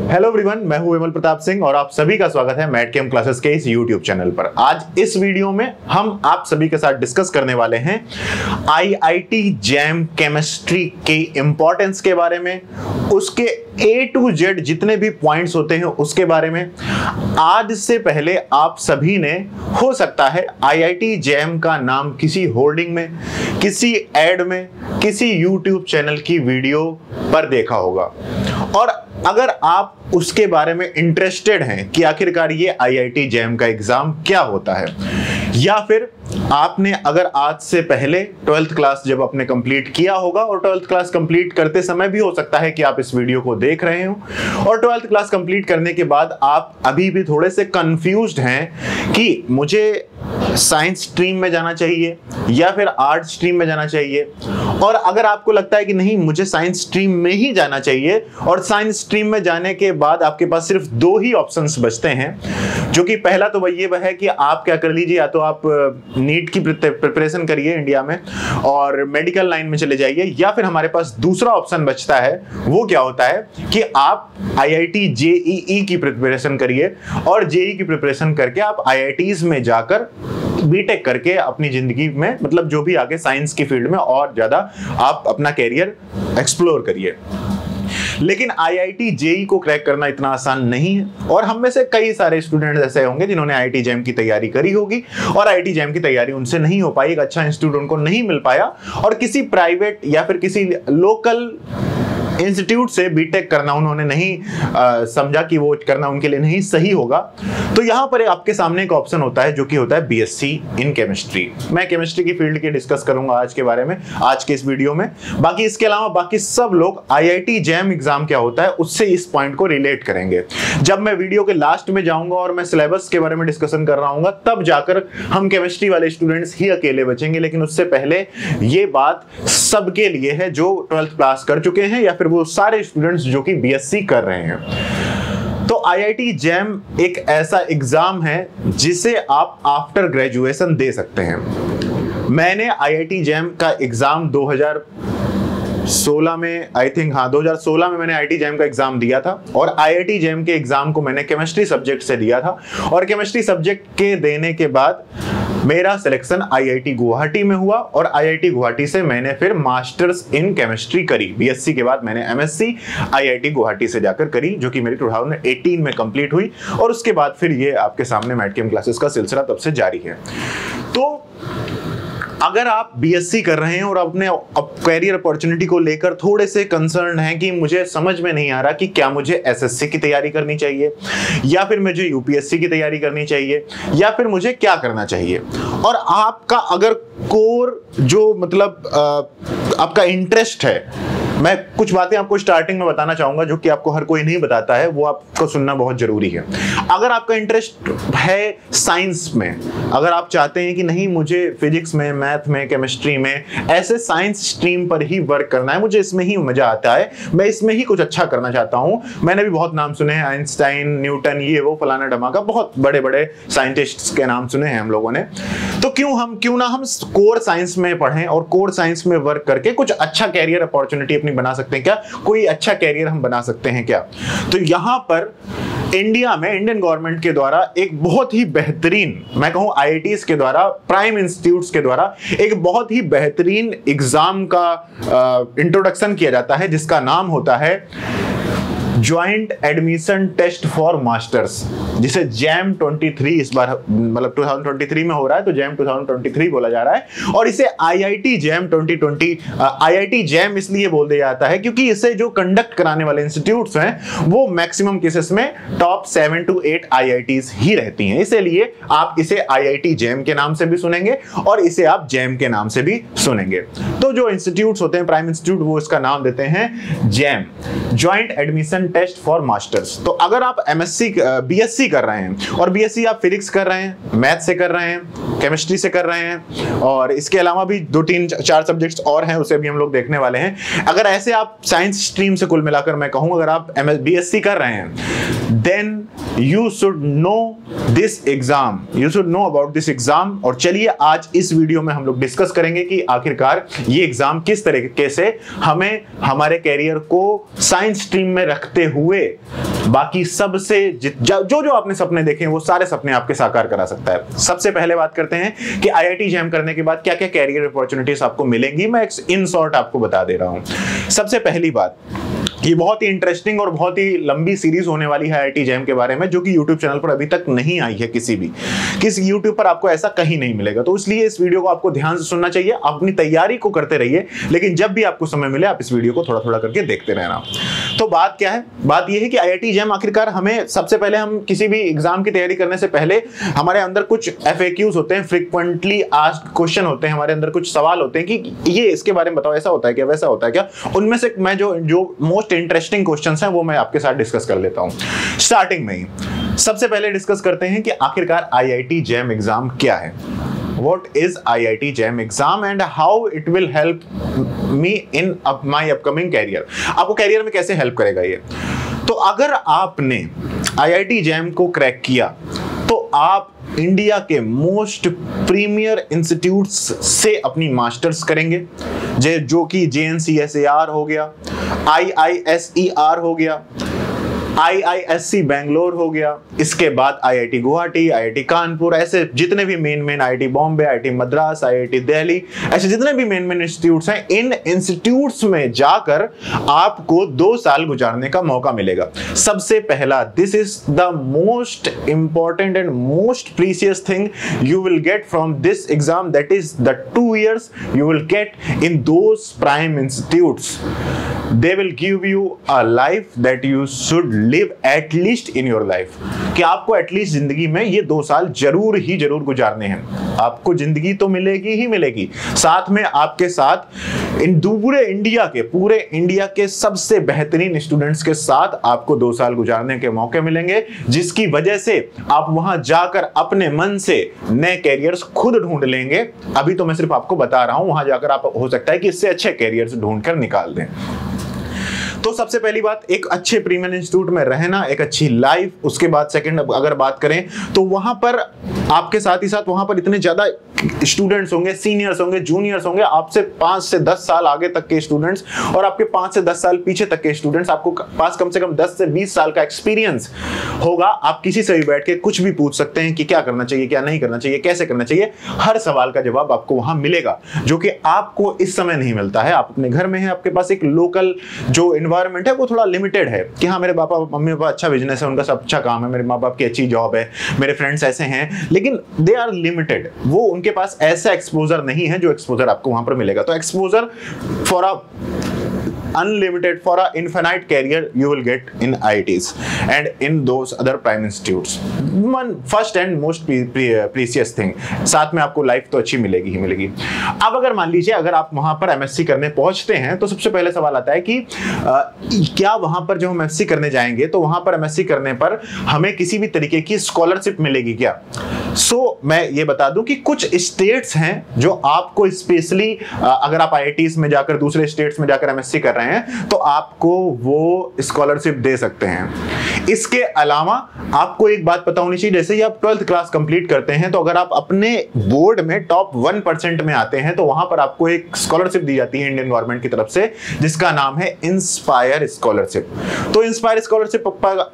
Hello everyone, मैं हूं विमल प्रताप सिंह और आप सभी का स्वागत है मैथ केम क्लासेस के इस यूट्यूब चैनल पर। आज इस वीडियो में हम आप सभी के साथ डिस्कस करने वाले हैं आईआईटी जैम केमिस्ट्री के इंपॉर्टेंस के बारे में, उसके A to Z जितने भी पॉइंट्स होते हैं उसके बारे में। आज से पहले आप सभी ने हो सकता है आईआईटी जैम का नाम किसी होर्डिंग में, किसी एड में, किसी यूट्यूब चैनल की वीडियो पर देखा होगा, और अगर आप उसके बारे में इंटरेस्टेड हैं कि आखिरकार ये आईआईटी जैम का एग्जाम क्या होता है, या फिर आपने अगर आज से पहले 12th क्लास जब आपने कंप्लीट किया होगा और 12th क्लास कंप्लीट करते समय भी हो सकता है कि आप इस वीडियो को देख रहे हो, और 12th क्लास कंप्लीट करने के बाद आप अभी भी थोड़े से कंफ्यूज्ड हैं कि मुझे साइंस स्ट्रीम में जाना चाहिए या फिर आर्ट स्ट्रीम में जाना चाहिए। और अगर आपको लगता है कि नहीं, मुझे साइंस स्ट्रीम में ही जाना चाहिए, और साइंस स्ट्रीम में जाने के बाद आपके पास सिर्फ दो ही ऑप्शंस बचते हैं, जो कि पहला तो ये है कि आप क्या कर लीजिए, या तो आप नीट की प्रिपरेशन करिए इंडिया में और मेडिकल लाइन में चले जाइए, या फिर हमारे पास दूसरा ऑप्शन बचता है। वो क्या होता है कि आप आईआईटी जेईई की प्रिपरेशन करिए, और जेईई की प्रिपरेशन करके आप आईआईटीज में जाकर बीटेक करके अपनी जिंदगी में, मतलब जो भी आगे साइंस की फील्ड में और ज्यादा आप अपना कैरियर एक्सप्लोर करिए। लेकिन आईआईटी जेईई को क्रैक करना इतना आसान नहीं है, और हम में से कई सारे स्टूडेंट ऐसे होंगे जिन्होंने आईआईटी जैम की तैयारी करी होगी और आईआईटी जैम की तैयारी उनसे नहीं हो पाई, एक अच्छा इंस्टीट्यूट उनको नहीं मिल पाया, और किसी प्राइवेट या फिर किसी लोकल इंस्टीट्यूट से बीटेक करना उन्होंने नहीं समझा कि वो करना उनके लिए नहीं सही होगा। तो यहां पर आपके सामने एक ऑप्शन होता है जो कि होता है बीएससी इन केमिस्ट्री। मैं केमिस्ट्री की फील्ड की डिस्कस करूंगा आज के बारे में, आज के इस वीडियो में। बाकी इसके अलावा बाकी सब लोग आईआईटी जैम एग्जाम क्या होता है उससे इस पॉइंट को रिलेट करेंगे। जब मैं वीडियो के लास्ट में जाऊंगा और मैं सिलेबस के बारे में डिस्कशन कर रहा हूं, तब जाकर हम केमिस्ट्री वाले स्टूडेंट्स ही अकेले बचेंगे। लेकिन उससे पहले ये बात सबके लिए है जो 12th पास कर चुके हैं या फिर वो सारे स्टूडेंट्स जो कि बीएससी कर रहे हैं। तो आईआईटी जैम एक ऐसा एग्जाम है जिसे आप आफ्टर ग्रेजुएशन दे सकते हैं। मैंने आईआईटी जैम का एग्जाम 2016 में, आई थिंक, 2016 में मैंने आईआईटी जैम का एग्जाम दिया था, और आईआईटी जैम के एग्जाम को मैंने केमिस्ट्री सब्जेक्ट से दिया था, और केमिस्ट्री सब्जेक्ट के देने के बाद मेरा सिलेक्शन आईआईटी गुवाहाटी में हुआ, और आईआईटी गुवाहाटी से मैंने फिर मास्टर्स इन केमिस्ट्री करी। बीएससी के बाद मैंने एमएससी आईआईटी गुवाहाटी से जाकर करी, जो कि मेरी 2018 में कंप्लीट हुई, और उसके बाद फिर ये आपके सामने मैथ केम क्लासेस का सिलसिला तब से जारी है। तो अगर आप बीएससी कर रहे हैं और अपने कैरियर अपॉर्चुनिटी को लेकर थोड़े से कंसर्न हैं कि मुझे समझ में नहीं आ रहा कि क्या मुझे एसएससी की तैयारी करनी चाहिए, या फिर मुझे यूपीएससी की तैयारी करनी चाहिए, या फिर मुझे क्या करना चाहिए, और आपका अगर कोर जो मतलब आपका इंटरेस्ट है, मैं कुछ बातें आपको स्टार्टिंग में बताना चाहूंगा जो कि आपको हर कोई नहीं बताता है, वो आपको सुनना बहुत जरूरी है। अगर आपका इंटरेस्ट है साइंस में, अगर आप चाहते हैं कि नहीं मुझे फिजिक्स में, मैथ में, केमिस्ट्री में, ऐसे साइंस स्ट्रीम पर ही वर्क करना है, मुझे इसमें ही मजा आता है, मैं इसमें ही कुछ अच्छा करना चाहता हूं। मैंने भी बहुत नाम सुने हैं, आइंस्टाइन, न्यूटन, ये वो फलाना ढमाका, बहुत बड़े बड़े साइंटिस्ट्स के नाम सुने हैं हम लोगों ने। तो क्यों ना हम कोर साइंस में पढ़ें और कोर साइंस में वर्क करके कुछ अच्छा कैरियर अपॉर्चुनिटी बना सकते हैं क्या, कोई अच्छा कैरियर हम बना सकते हैं क्या। तो यहां पर इंडिया में इंडियन गवर्नमेंट के द्वारा एक बहुत ही बेहतरीन, मैं कहूं आईआईटीज के द्वारा, प्राइम इंस्टीट्यूट्स के द्वारा एक बहुत ही बेहतरीन एग्जाम का इंट्रोडक्शन किया जाता है, जिसका नाम होता है joint admission test for masters, जिसे जैम 23 इस बार मतलब 2023 में हो रहा है, तो जैम 2023 बोला जा रहा है। और इसे आईआईटी जैम 2020 आईआईटी जैम इसलिए बोल दिया जाता है क्योंकि इसे जो कंडक्ट कराने वाले इंस्टीट्यूट्स हैं वो मैक्सिमम केसेस में टॉप 7 to 8 आईआईटीज ही रहती हैं, इसलिए आप इसे आईआईटी जैम के नाम से भी सुनेंगे और इसे आप जैम के नाम से भी सुनेंगे। तो जो इंस्टीट्यूट्स होते हैं प्राइम इंस्टीट्यूट, वो इसका नाम देते हैं JAM, joint admission test for masters. तो अगर आप एमएससी बीएससी कर रहे हैं, और बीएससी आप फिजिक्स कर रहे हैं, मैथ से कर रहे हैं, केमिस्ट्री से कर रहे हैं, और इसके अलावा भी 2-3-4 सब्जेक्ट्स और हैं, उसे भी हम लोग देखने वाले हैं। अगर ऐसे आप साइंस स्ट्रीम से कुल मिलाकर मैं कहूं, अगर आप बीएससी कर रहे हैं, then you should know this exam, you should know about this exam. और चलिए आज इस वीडियो में हम लोग डिस्कस करेंगे कि आखिरकार ये एग्जाम किस तरीके से हमें हमारे कैरियर को साइंस स्ट्रीम में रखते हुए बाकी सबसे जो आपने सपने देखे हैं वो सारे सपने आपके साकार करा सकता है। सबसे पहले बात करते हैं कि आईआईटी जैम करने के बाद क्या क्या कैरियर अपॉर्चुनिटीज आपको मिलेंगी। मैं इन शॉर्ट आपको बता दे रहा हूं। सबसे पहली बात, ये बहुत ही इंटरेस्टिंग और बहुत ही लंबी सीरीज होने वाली है आईआईटी जैम के बारे में, जो कि YouTube चैनल पर अभी तक नहीं आई है। किस YouTube पर आपको ऐसा कहीं नहीं मिलेगा। तो इसलिए इस वीडियो को आपको ध्यान से सुनना चाहिए, अपनी तैयारी को करते रहिए, लेकिन जब भी आपको समय मिले आप इस वीडियो को थोड़ा थोड़ा करके देखते रहना। तो बात क्या है? बात यह है कि आईआईटी जैम आखिरकार हमें सबसे पहले, हम किसी भी एग्जाम की तैयारी करने से पहले हमारे अंदर कुछ FAQs होते हैं, फ्रीक्वेंटली आस्क्ड क्वेश्चन होते हैं, हमारे अंदर कुछ सवाल होते हैं कि ये इसके बारे में बताओ, ऐसा होता है क्या, वैसा होता है क्या। उनमें से मैं जो मोस्ट इंटरेस्टिंग क्वेश्चंस हैं वो मैं आपके साथ डिस्कस कर लेता हूं। स्टार्टिंग में ही सबसे पहले डिस्कस करते हैं कि आखिरकार आईआईटी जैम एग्जाम क्या है। What is IIT JAM exam and how it will help me in my upcoming career? आपको कैरियर में कैसे हेल्प करेगा ये? तो अगर आपने IIT JAM को क्रैक किया तो आप इंडिया के मोस्ट प्रीमियर इंस्टीट्यूट्स से अपनी मास्टर्स करेंगे, जो कि JNCSAR हो गया, IISER हो गया, IISc बेंगलोर हो गया, इसके बाद IIT गुवाहाटी, IIT कानपुर, ऐसे जितने भी main IIT Bombay, IIT Madras, IIT Delhi, ऐसे जितने भी मेन इंस्टीट्यूट्स हैं, इन इंस्टीट्यूट्स में जाकर आपको 2 साल गुजारने का मौका मिलेगा। सबसे पहला, this is the most important and most precious thing you will get from this exam, that is the 2 years you will get in those prime institutes. They will give you a life that you should live at least in your life, कि आपको at least जिंदगी में ये 2 साल जरूर गुजारने हैं। आपको जिंदगी तो मिलेगी ही मिलेगी, साथ में आपके साथ इन पूरे इंडिया के सबसे बेहतरीन स्टूडेंट्स के साथ आपको 2 साल गुजारने के मौके मिलेंगे, जिसकी वजह से आप वहां जाकर अपने मन से नए कैरियर्स खुद ढूंढ लेंगे। अभी तो मैं सिर्फ आपको बता रहा हूं, वहां जाकर आप हो सकता है कि इससे अच्छे कैरियर्स ढूंढकर निकाल दें। तो सबसे पहली बात, एक अच्छे प्रीमियर इंस्टीट्यूट में रहना, एक अच्छी लाइफ। उसके बाद सेकंड अगर बात करें तो वहां पर आपके साथ ही साथ वहां पर इतने ज्यादा स्टूडेंट्स होंगे, सीनियर्स होंगे, जूनियर्स होंगे, आपसे 5 से 10 साल आगे तक के स्टूडेंट्स और आपके 5 से 10 साल पीछे तक के स्टूडेंट्स। आपको पास कम से कम 10 से 20 साल का एक्सपीरियंस होगा। आप किसी से भी बैठ के कुछ भी पूछ सकते हैं कि क्या करना चाहिए, क्या नहीं करना चाहिए, कैसे करना चाहिए। हर सवाल का जवाब आपको वहां मिलेगा, जो कि आपको इस समय नहीं मिलता है। आप अपने घर में हैं, आपके पास एक लोकल जो एनवायरनमेंट है वो थोड़ा लिमिटेड है कि हाँ, मेरे पापा मम्मी पापा अच्छा बिजनेस है, उनका सब अच्छा काम है, मेरे माँ बाप की अच्छी जॉब है, मेरे फ्रेंड्स ऐसे हैं, लेकिन दे आर लिमिटेड। वो उनके पास ऐसा एक्सपोजर नहीं है जो एक्सपोजर आपको वहां पर मिलेगा। तो exposure for a unlimited, for a infinite career you will get in IITs and in those other prime institutes. One first and most precious thing, साथ में आपको लाइफ तो अच्छी मिलेगी ही मिलेगी। अब अगर मान लीजिए अगर आप वहां पर MSc करने पहुंचते हैं तो सबसे पहले सवाल आता है कि क्या वहां पर जो हम MSc करने जाएंगे तो वहां पर MSc करने पर हमें किसी भी तरीके की स्कॉलरशिप मिलेगी क्या? मैं ये बता दूं कि कुछ स्टेट्स हैं जो आपको स्पेशली अगर आप IITs में जाकर दूसरे स्टेट्स में जाकर MSc कर रहे हैं तो आपको वो स्कॉलरशिप दे सकते हैं। इसके अलावा आपको एक बात पता होनी चाहिए, जैसे ही आप 12th क्लास कंप्लीट करते हैं तो अगर आप अपने बोर्ड में टॉप 1% में आते हैं तो वहां पर आपको एक स्कॉलरशिप दी जाती है इंडियन गवर्नमेंट की तरफ से, जिसका नाम है इंस्पायर स्कॉलरशिप। तो इंस्पायर स्कॉलरशिप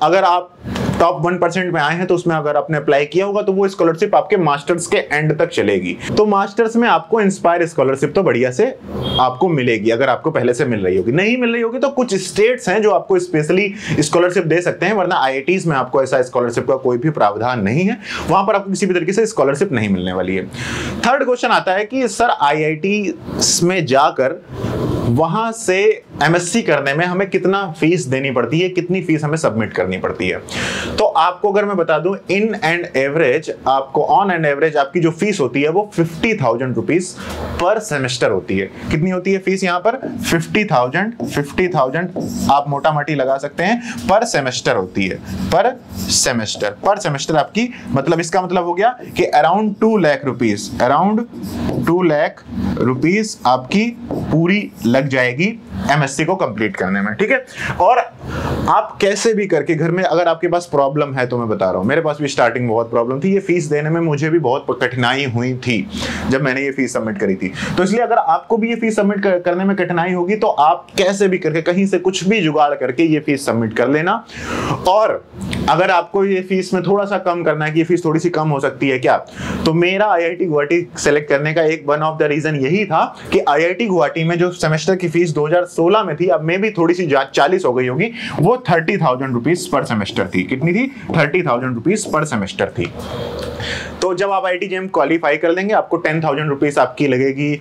अगर आप टॉप 1% में आए हैं तो उसमें अगर आपने अप्लाई किया होगा तो वो स्कॉलरशिप आपके मास्टर्स के एंड तक चलेगी। तो मास्टर्स में आपको इंस्पायर स्कॉलरशिप तो बढ़िया से आपको मिलेगी, अगर आपको पहले से मिल रही होगी। नहीं मिल रही होगी तो कुछ स्टेट्स हैं जो आपको स्पेशली स्कॉलरशिप दे सकते हैं, वरना IITs में आपको ऐसा स्कॉलरशिप का कोई भी प्रावधान नहीं है, वहां पर आपको किसी भी तरीके से स्कॉलरशिप नहीं मिलने वाली है। थर्ड क्वेश्चन आता है कि सर IITs में जाकर वहां से MSc करने में हमें कितना फीस देनी पड़ती है, कितनी फीस हमें सबमिट करनी पड़ती है? तो आपको अगर मैं बता दूं, ऑन एंड एवरेज आपकी जो फीस होती है वो 50,000 रुपीज पर सेमेस्टर होती है। कितनी होती है फीस यहाँ पर? 50,000 आप मोटा मोटी लगा सकते हैं, पर सेमेस्टर होती है। पर सेमेस्टर आपकी, मतलब इसका मतलब हो गया कि अराउंड 2 लाख रुपीज आपकी पूरी लग जाएगी MSc को कंप्लीट करने में, ठीक है। और आप कैसे भी करके घर में, अगर आपके पास प्रॉब्लम है तो मैं बता रहा हूं, मेरे पास भी स्टार्टिंग में बहुत प्रॉब्लम थी, ये फीस देने में मुझे भी बहुत कठिनाई हुई थी जब मैंने ये फीस सबमिट करी थी। तो इसलिए अगर आपको भी ये फीस सबमिट करने में कठिनाई होगी तो आप कैसे भी करके कहीं से कुछ भी जुगाड़ करके ये फीस सबमिट कर लेना। और अगर आपको ये फीस में थोड़ा सा कम करना है कि ये फीस थोड़ी सी कम हो सकती है क्या, तो मेरा IIT गुवाहाटी सेलेक्ट करने का एक वन ऑफ द रीजन यही था कि IIT गुवाहाटी में जो सेमेस्टर की फीस 2016 में थी, अब में भी थोड़ी सी 40 हो गई होगी, वो 30,000 रुपीज पर सेमेस्टर थी। कितनी थी? 30,000 रुपीज पर सेमेस्टर थी। तो जब आप IIT JAM क्वालिफाई कर लेंगे, आपको 10,000 रुपीज आपकी लगेगी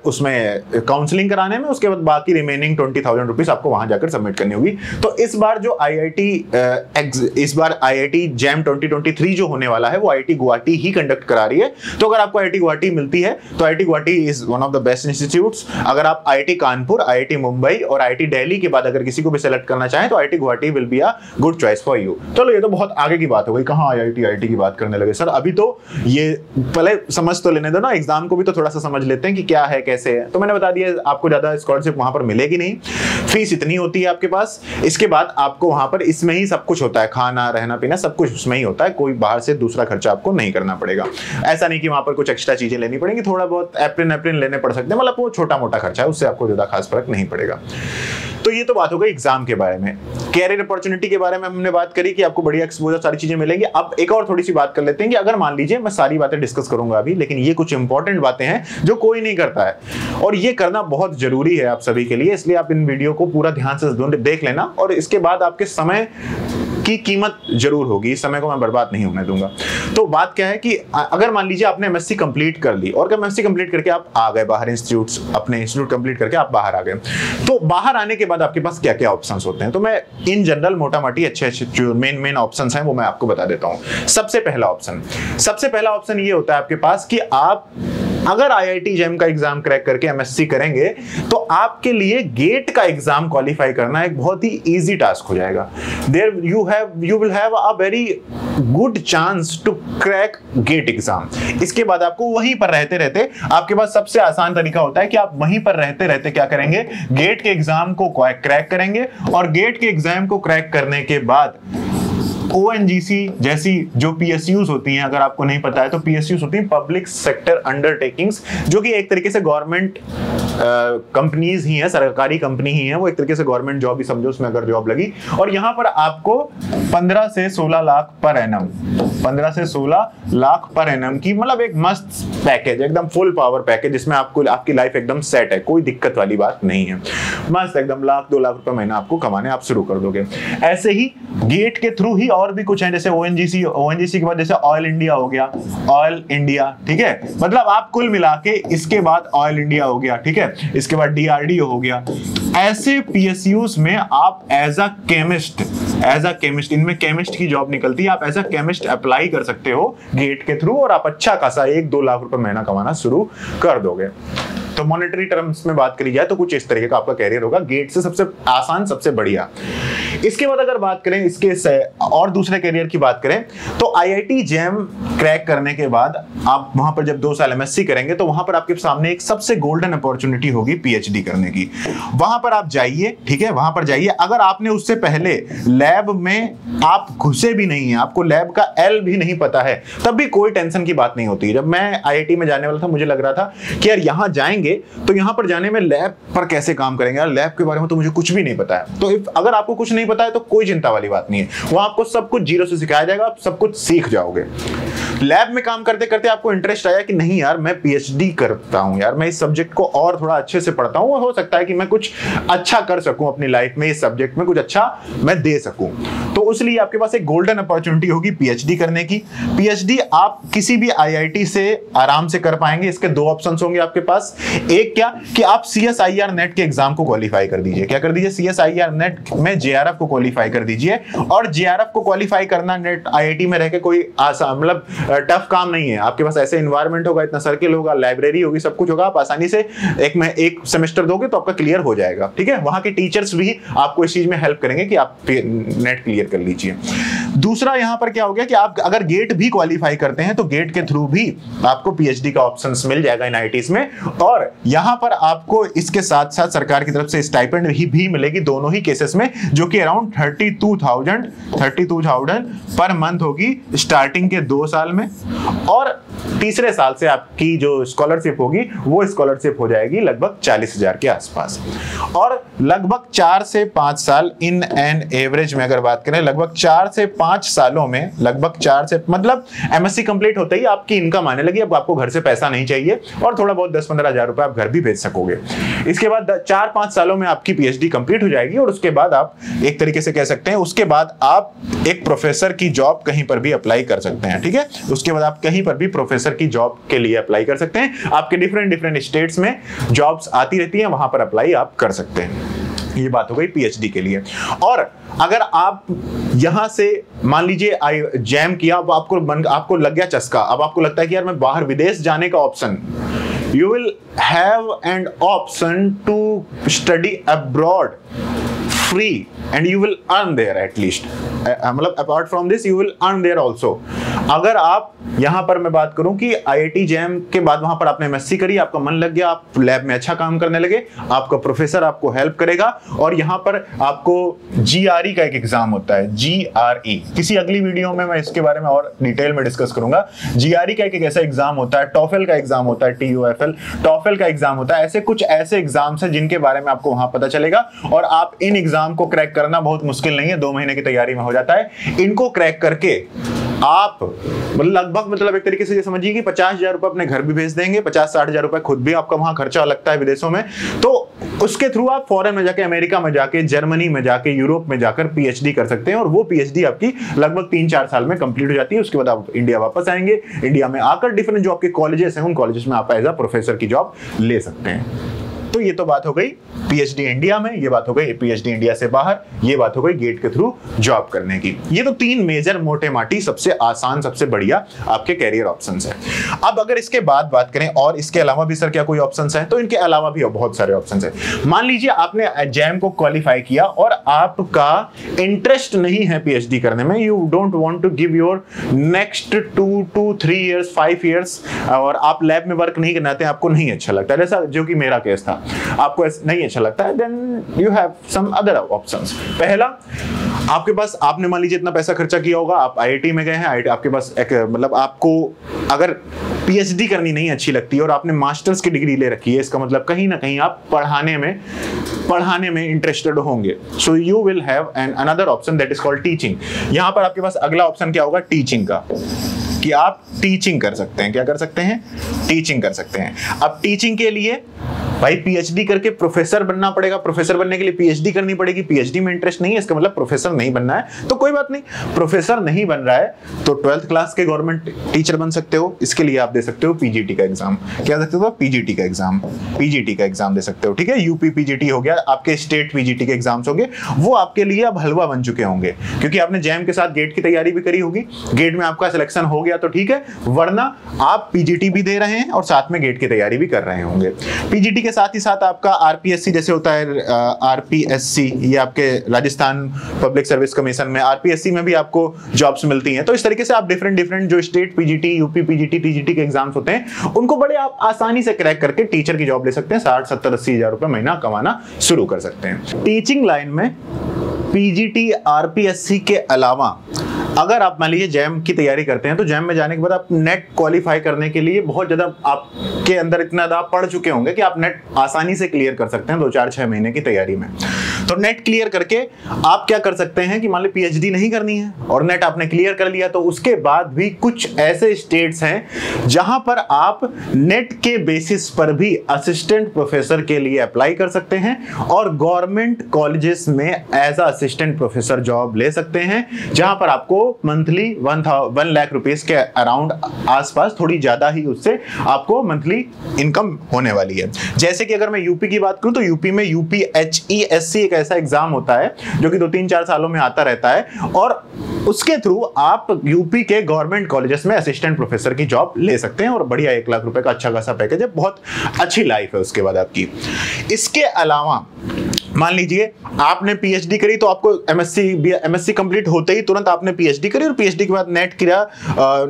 उसमें काउंसलिंग कराने में, उसके बाद बाकी रिमेनिंग 20,000 रुपीज आपको वहां जाकर सबमिट करनी होगी। तो इस बार जो इस बार IIT JAM 2023 जो होने वाला है वो IIT गुवाहाटी ही कंडक्ट करा रही है। तो अगर आपको IIT गुवाहाटी मिलती है तो IIT Guwahati is one of the best institutes. अगर आप IIT कानपुर, IIT मुंबई और IIT दिल्ली के बाद अगर किसी को भी सेलेक्ट करना चाहें तो IIT Guwahati will be a good choice for you. चलो ये तो बहुत आगे की बात हो गई, कहाँ IIT की बात करने लगे सर। अभी तो ये पहले समझ तो लेने दो ना, एग्जाम को भी तो थोड़ा सा समझ लेते हैं कि क्या है कैसे है। तो मैंने बता दिया आपको ज्यादा स्कॉलरशिप वहां पर मिलेगी नहीं, फीस इतनी होती है आपके पास। इसके बाद आपको वहां पर इसमें ही सब कुछ होता है, खाना रहना पीना सब कुछ उसमें ही होता है, कोई बाहर से दूसरा खर्चा आपको नहीं करना पड़ेगा। ऐसा नहीं कि वहां पर कुछ एक्स्ट्रा चीजें लेनी पड़ेंगी, थोड़ा बहुत एप्रिन लेने पड़ सकते हैं, मतलब वो छोटा मोटा खर्चा है, उससे आपको ज्यादा खास फर्क नहीं पड़ेगा। तो ये तो बात हो गई एग्जाम के बारे में। कैरियर अपॉर्चुनिटी के बारे में हमने बात करी कि आपको बढ़िया एक्सपोजर, सारी चीजें मिलेंगी। अब एक और थोड़ी सी बात कर लेते हैं कि अगर मान लीजिए, मैं सारी बातें डिस्कस करूंगा अभी, लेकिन ये कुछ इंपॉर्टेंट बातें हैं जो कोई नहीं करता है और ये करना बहुत जरूरी है आप सभी के लिए। इसलिए आप इन वीडियो को पूरा ध्यान से देख लेना और इसके बाद आपके समय की कीमत जरूर होगी, इस समय को मैं बर्बाद नहीं होने दूंगा। तो बात क्या है कि अगर मान लीजिए आपने MSc कंप्लीट कर ली और MSc कंप्लीट करके आप आ गए बाहर, अपने इंस्टीट्यूट कंप्लीट करके आप बाहर आ गए, तो बाहर आने के बाद आपके पास क्या क्या ऑप्शंस होते हैं, तो मैं इन जनरल मोटा मोटी अच्छे जो मेन ऑप्शंस हैं वो मैं आपको बता देता हूं। सबसे पहला ऑप्शन ये होता है आपके पास कि आप अगर IIT JAM का एग्जाम क्रैक करके MSc करेंगे तो आपके लिए गेट का एग्जाम क्वालिफाई करना एक बहुत ही इजी टास्क हो जाएगा। There you will have a very good chance to crack GATE exam. इसके बाद आपको वहीं पर रहते रहते, आपके पास सबसे आसान तरीका होता है कि आप वहीं पर रहते रहते क्या करेंगे, गेट के एग्जाम को क्रैक करेंगे और गेट के एग्जाम को क्रैक करने के बाद ONGC जैसी जो PSUs होती हैं, अगर आपको नहीं पता है तो PSUs होती हैं पब्लिक सेक्टर अंडरटेकिंग्स, जो कि एक तरीके से गवर्नमेंट कंपनीज ही हैं, सरकारी कंपनी ही हैं, वो एक तरीके से गवर्नमेंट जॉब ही समझो, उसमें अगर जॉब लगी। और यहां पर आपको 15 से 16 लाख पर एनम, 15 से 16 लाख पर एनम की, मतलब एक मस्त पैकेज, एकदम फुल पावर पैकेज, जिसमें आपको आपकी लाइफ एकदम सेट है, कोई दिक्कत वाली बात नहीं है, मस्त एकदम 1-2 लाख रुपए महीना आपको कमाने आप शुरू कर दोगे। ऐसे ही गेट के थ्रू ही और भी कुछ है, जैसे ONGC के बाद जैसे ऑयल इंडिया हो गया, ऑयल इंडिया, ठीक है, मतलब आप कुल मिला के इसके बाद ऑयल इंडिया हो गया, ठीक है, इसके बाद DRDO हो गया। ऐसे PSUs में आप एज अ केमिस्ट, इनमें केमिस्ट की जॉब निकलती है, आप एज अ केमिस्ट अप्लाई कर सकते हो गेट के थ्रू और आप अच्छा खासा 1-2 लाख रुपए महीना कमाना शुरू कर दोगे। तो मॉनेटरी टर्म्स में बात करी जाए तो कुछ इस तरीके का आपका कैरियर होगा, गेट से सबसे आसान, सबसे बढ़िया। इसके बाद अगर बात करें इसके और दूसरे कैरियर की बात करें तो IIT JAM क्रैक करने के बाद आप वहां पर जब 2 साल MSc करेंगे तो वहां पर आपके सामने एक सबसे गोल्डन अपॉर्चुनिटी होगी PhD करने की। वहां पर आप जाइए, ठीक है, वहां पर जाइए। अगर आपने उससे पहले लैब में आप घुसे भी नहीं है, आपको लैब का L भी नहीं पता है, तब भी कोई टेंशन की बात नहीं होती। जब मैं IIT में जाने वाला था मुझे लग रहा था कि यार यहां जाएंगे तो यहां पर जाने में लैब पर कैसे काम करेंगे, यार लैब के बारे में तो मुझे कुछ भी नहीं पता है। तो अगर आपको कुछ नहीं पता है तो कोई चिंता वाली बात नहीं है, वहां आपको सब कुछ जीरो से सिखाया जाएगा, आप सब कुछ सीख जाओगे। लैब में काम करते करते आपको इंटरेस्ट आया कि नहीं यार मैं PhD करता हूं, यार मैं इस सब्जेक्ट को और थोड़ा अच्छे से पढ़ता हूं और हो सकता है कि मैं कुछ अच्छा कर सकूं अपनी लाइफ में, इस सब्जेक्ट में कुछ अच्छा मैं दे सकूं। तो उसलिए आपके पास एक गोल्डन अपॉर्चुनिटी होगी PhD करने की। PhD आप किसी भी IIT से आराम से कर पाएंगे। इसके 2 ऑप्शंस होंगे आपके पास। एक क्या कि आप CSIR नेट के एग्जाम को क्वालिफाई कर दीजिए। क्या कर दीजिए? CSIR नेट में JRF को क्वालिफाई कर दीजिए। और JRF को क्वालिफाई करना नेट IIT में रह के कोई आसान, मतलब टफ काम नहीं है। आपके पास ऐसे इन्वायरमेंट होगा, इतना सर्किल होगा, लाइब्रेरी होगी, सब कुछ होगा, आप आसानी से एक सेमेस्टर दोगे तो आपका क्लियर हो जाएगा। ठीक है, वहां के टीचर्स भी आपको इस चीज में हेल्प करेंगे कि आप नेट क्लियर कर लीजिए। दूसरा यहां पर क्या हो गया कि आप अगर गेट भी क्वालिफाई करते हैं तो गेट के थ्रू भी आपको पीएचडी का ऑप्शंस मिल जाएगा इन आईआईटीज में, और यहां पर आपको इसके साथ साथ सरकार की तरफ से स्टाइपेंड भी मिलेगी दोनों ही केसेस में, जो कि अराउंड 32,000 पर मंथ होगी स्टार्टिंग के 2 साल में, और तीसरे साल से आपकी जो स्कॉलरशिप होगी वो स्कॉलरशिप हो जाएगी लगभग 40,000 के आसपास। और लगभग 4 से 5 साल इन एन एवरेज में अगर बात करें, लगभग 4 से 5 सालों में, लगभग 4 से मतलब एमएससी कंप्लीट होते ही आपकी इनकम आने लगी, अब आपको घर से पैसा नहीं चाहिए और थोड़ा बहुत 10-15 हजार रुपए आप घर भी भेज सकोगे। इसके बाद 4-5 सालों में आपकी पीएचडी कंप्लीट हो जाएगी और उसके बाद आप एक तरीके से कह सकते हैं उसके बाद आप एक प्रोफेसर की जॉब कहीं पर भी अप्लाई कर सकते हैं, ठीक है। उसके बाद आप कहीं पर भी प्रोफेसर की जॉब के लिए अप्लाई कर सकते हैं, आपके डिफरेंट स्टेट्स में जॉब्स आती रहती हैं, वहां पर अप्लाई आप कर सकते हैं। ये बात हो गई पीएचडी के लिए। और अगर आप यहां से मान लीजिए जैम किया, अब आपको लग गया चस्का, अब आपको लगता है कि यार मैं बाहर विदेश जाने का option, you will have an option to study abroad free and you will earn there at least, मतलब apart from this you will earn there also। अगर आप यहां पर मैं बात करूं कि आईआईटी जैम के बाद वहां पर आपने एमएससी करी, आपका मन लग गया, आप लैब में अच्छा काम करने लगे, आपका प्रोफेसर आपको हेल्प करेगा, और यहां पर आपको जीआरई का एक एग्जाम होता है, जीआरई, किसी अगली वीडियो में मैं इसके बारे में और डिटेल में डिस्कस करूंगा। जीआरई का एक ऐसा एग्जाम होता है, टॉफेल का एग्जाम होता है, TOEFL टॉफेल का एग्जाम होता है, ऐसे कुछ ऐसे एग्जाम्स हैं जिनके बारे में आपको वहां पता चलेगा, और आप इन एग्जाम को क्रैक करना बहुत मुश्किल नहीं है, 2 महीने की तैयारी में हो जाता है। इनको क्रैक करके आप लगभग एक तरीके से ये समझिए कि 50,000 रुपए अपने घर भी भेज देंगे, 50-60 हजार रुपए खुद भी आपका वहां खर्चा लगता है विदेशों में, तो उसके थ्रू आप फॉरेन में जाके, अमेरिका में जाके, जर्मनी में जाके, यूरोप में जाकर पीएचडी कर सकते हैं, और वो पीएचडी आपकी लगभग 3-4 साल में कंप्लीट हो जाती है। उसके बाद आप इंडिया वापस आएंगे, इंडिया में आकर डिफरेंट जो आपके कॉलेजेस हैं उन कॉलेजेस में आप एज अ प्रोफेसर की जॉब ले सकते हैं। तो ये तो बात हो गई पीएचडी इंडिया में, ये बात हो गई पीएचडी इंडिया से बाहर, ये बात हो गई गेट के थ्रू जॉब करने की। ये तो 3 मेजर मोटे माटी सबसे आसान, सबसे बढ़िया आपके कैरियर ऑप्शंस हैं। अब अगर इसके बाद बात करें और इसके अलावा भी सर क्या कोई ऑप्शंस हैं, तो इनके अलावा भी बहुत सारे ऑप्शंस हैं। मान लीजिए आपने जैम को क्वालिफाई किया और आपका इंटरेस्ट नहीं है पीएचडी करने में, you don't want to give your next 2 to 3 years 5 years, और आप लैब में वर्क नहीं करना चाहते, आपको नहीं अच्छा लगता, जैसा जो कि मेरा केस था, आपको नहीं अच्छा लगता है, then you have some other options. पहला, आपके पास, आपने मान लीजिए इतना पैसा खर्चा किया होगा, आप आईआईटी में गए हैं, आपके पास एक मतलब आपको अगर पीएचडी करनी नहीं अच्छी लगती और आपने मास्टर्स की डिग्री ले रखी है, इसका मतलब कहीं ना कहीं आप पढ़ाने में इंटरेस्टेड होंगे, so you will have an another option that is called teaching. यहां पर आपके पास अगला ऑप्शन क्या होगा, टीचिंग का, कि आप टीचिंग कर सकते हैं। क्या कर सकते हैं? टीचिंग कर सकते हैं। अब टीचिंग के लिए भाई पीएचडी करके प्रोफेसर बनना पड़ेगा, प्रोफेसर बनने के लिए पीएचडी करनी पड़ेगी, पीएचडी में इंटरेस्ट नहीं है, इसका मतलब प्रोफेसर नहीं बनना है, तो कोई बात नहीं, प्रोफेसर नहीं बन रहा है तो 12th क्लास के गवर्नमेंट टीचर बन सकते हो। इसके लिए आप दे सकते हो पीजीटी का एग्जाम। क्या दे सकते हो? पीजीटी का एग्जाम, पीजीटी का एग्जाम दे सकते हो, ठीक है। यूपी पीजीटी हो गया, आपके स्टेट पीजीटी के एग्जाम्स होंगे, वो आपके लिए अब हलवा बन चुके होंगे, क्योंकि आपने जैम के साथ गेट की तैयारी भी करी होगी, गेट में आपका सिलेक्शन हो गया तो ठीक है, वरना आप पीजीटी भी दे रहे हैं और साथ में गेट की तैयारी भी कर रहे होंगे। पीजीटी के साथ ही साथ आपका आरपीएससी जैसे होता है, आरपीएससी ये आपके राजस्थान पब्लिक सर्विस कमीशन में, आरपीएससी में भी आपको जॉब्स मिलती हैं। तो इस तरीके से आप डिफरेंट जो state PGT, UP PGT, TGT के एग्जाम्स होते हैं, उनको बड़े आप आसानी से क्रैक करके टीचर की जॉब ले सकते हैं, 60, 70, 80 हजार रुपए महीना कमाना शुरू कर सकते हैं। टीचिंग लाइन में पीजीटी, आरपीएससी के अलावा अगर आप मान लीजिए जैम की तैयारी करते हैं, तो जैम में जाने के बाद आप नेट क्वालिफाई करने के लिए बहुत ज्यादा आपके अंदर इतना ज्यादा पढ़ चुके होंगे कि आप नेट आसानी से क्लियर कर सकते हैं 2, 4, 6 महीने की तैयारी में। तो नेट क्लियर करके आप क्या कर सकते हैं कि मान लीजिए पीएचडी नहीं करनी है और नेट आपने क्लियर कर लिया, तो उसके बाद भी कुछ ऐसे स्टेट्स हैं जहां पर आप नेट के बेसिस पर भी असिस्टेंट प्रोफेसर के लिए अप्लाई कर सकते हैं और गवर्नमेंट कॉलेजेस में एज असिस्टेंट प्रोफेसर जॉब ले सकते हैं, जहां पर आपको मंथली 1 लाख रुपीस के अराउंड आसपास, थोड़ी ज्यादा ही उससे आपको मंथली इनकम होने वाली है। जैसे कि अगर मैं यूपी की बात करूं तो यूपी में यूपीएचईएससी एक ऐसा एग्जाम होता है जो कि 2-3-4 सालों में आता रहता है, और उसके थ्रू आप यूपी के गवर्नमेंट कॉलेजेस में असिस्टेंट प्रोफेसर की जॉब ले सकते हैं और बढ़िया 1 लाख रुपए का अच्छा खासा पैकेज है, बहुत अच्छी लाइफ है उसके बाद आपकी। इसके अलावा मान लीजिए आपने पीएचडी करी तो आपको एमएससी कंप्लीट होते ही तुरंत आपने पीएचडी करी और पीएचडी के बाद नेट किया,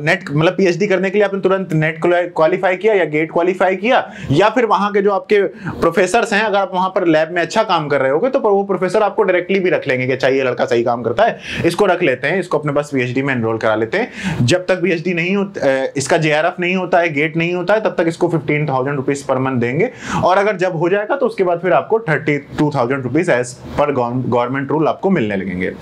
नेट मतलब पीएचडी करने के लिए आपने तुरंत नेट क्वालिफाई किया या गेट क्वालिफाई किया, या फिर वहां के जो आपके प्रोफेसर्स हैं, अगर आप वहां पर लैब में अच्छा काम कर रहे होगे तो वो प्रोफेसर आपको डायरेक्टली भी रख लेंगे कि चाहिए लड़का सही काम करता है, इसको रख लेते हैं, इसको अपने पास पीएचडी में एनरोल करा लेते हैं। जब तक पीएचडी नहीं होता, इसका जेआरएफ नहीं होता है, गेट नहीं होता है, तब तक इसको 15,000 रुपीज पर मंथ देंगे, और अगर जब हो जाएगा तो उसके बाद फिर आपको 32,000 rupees as per government rule आपको मिलने लगेंगे।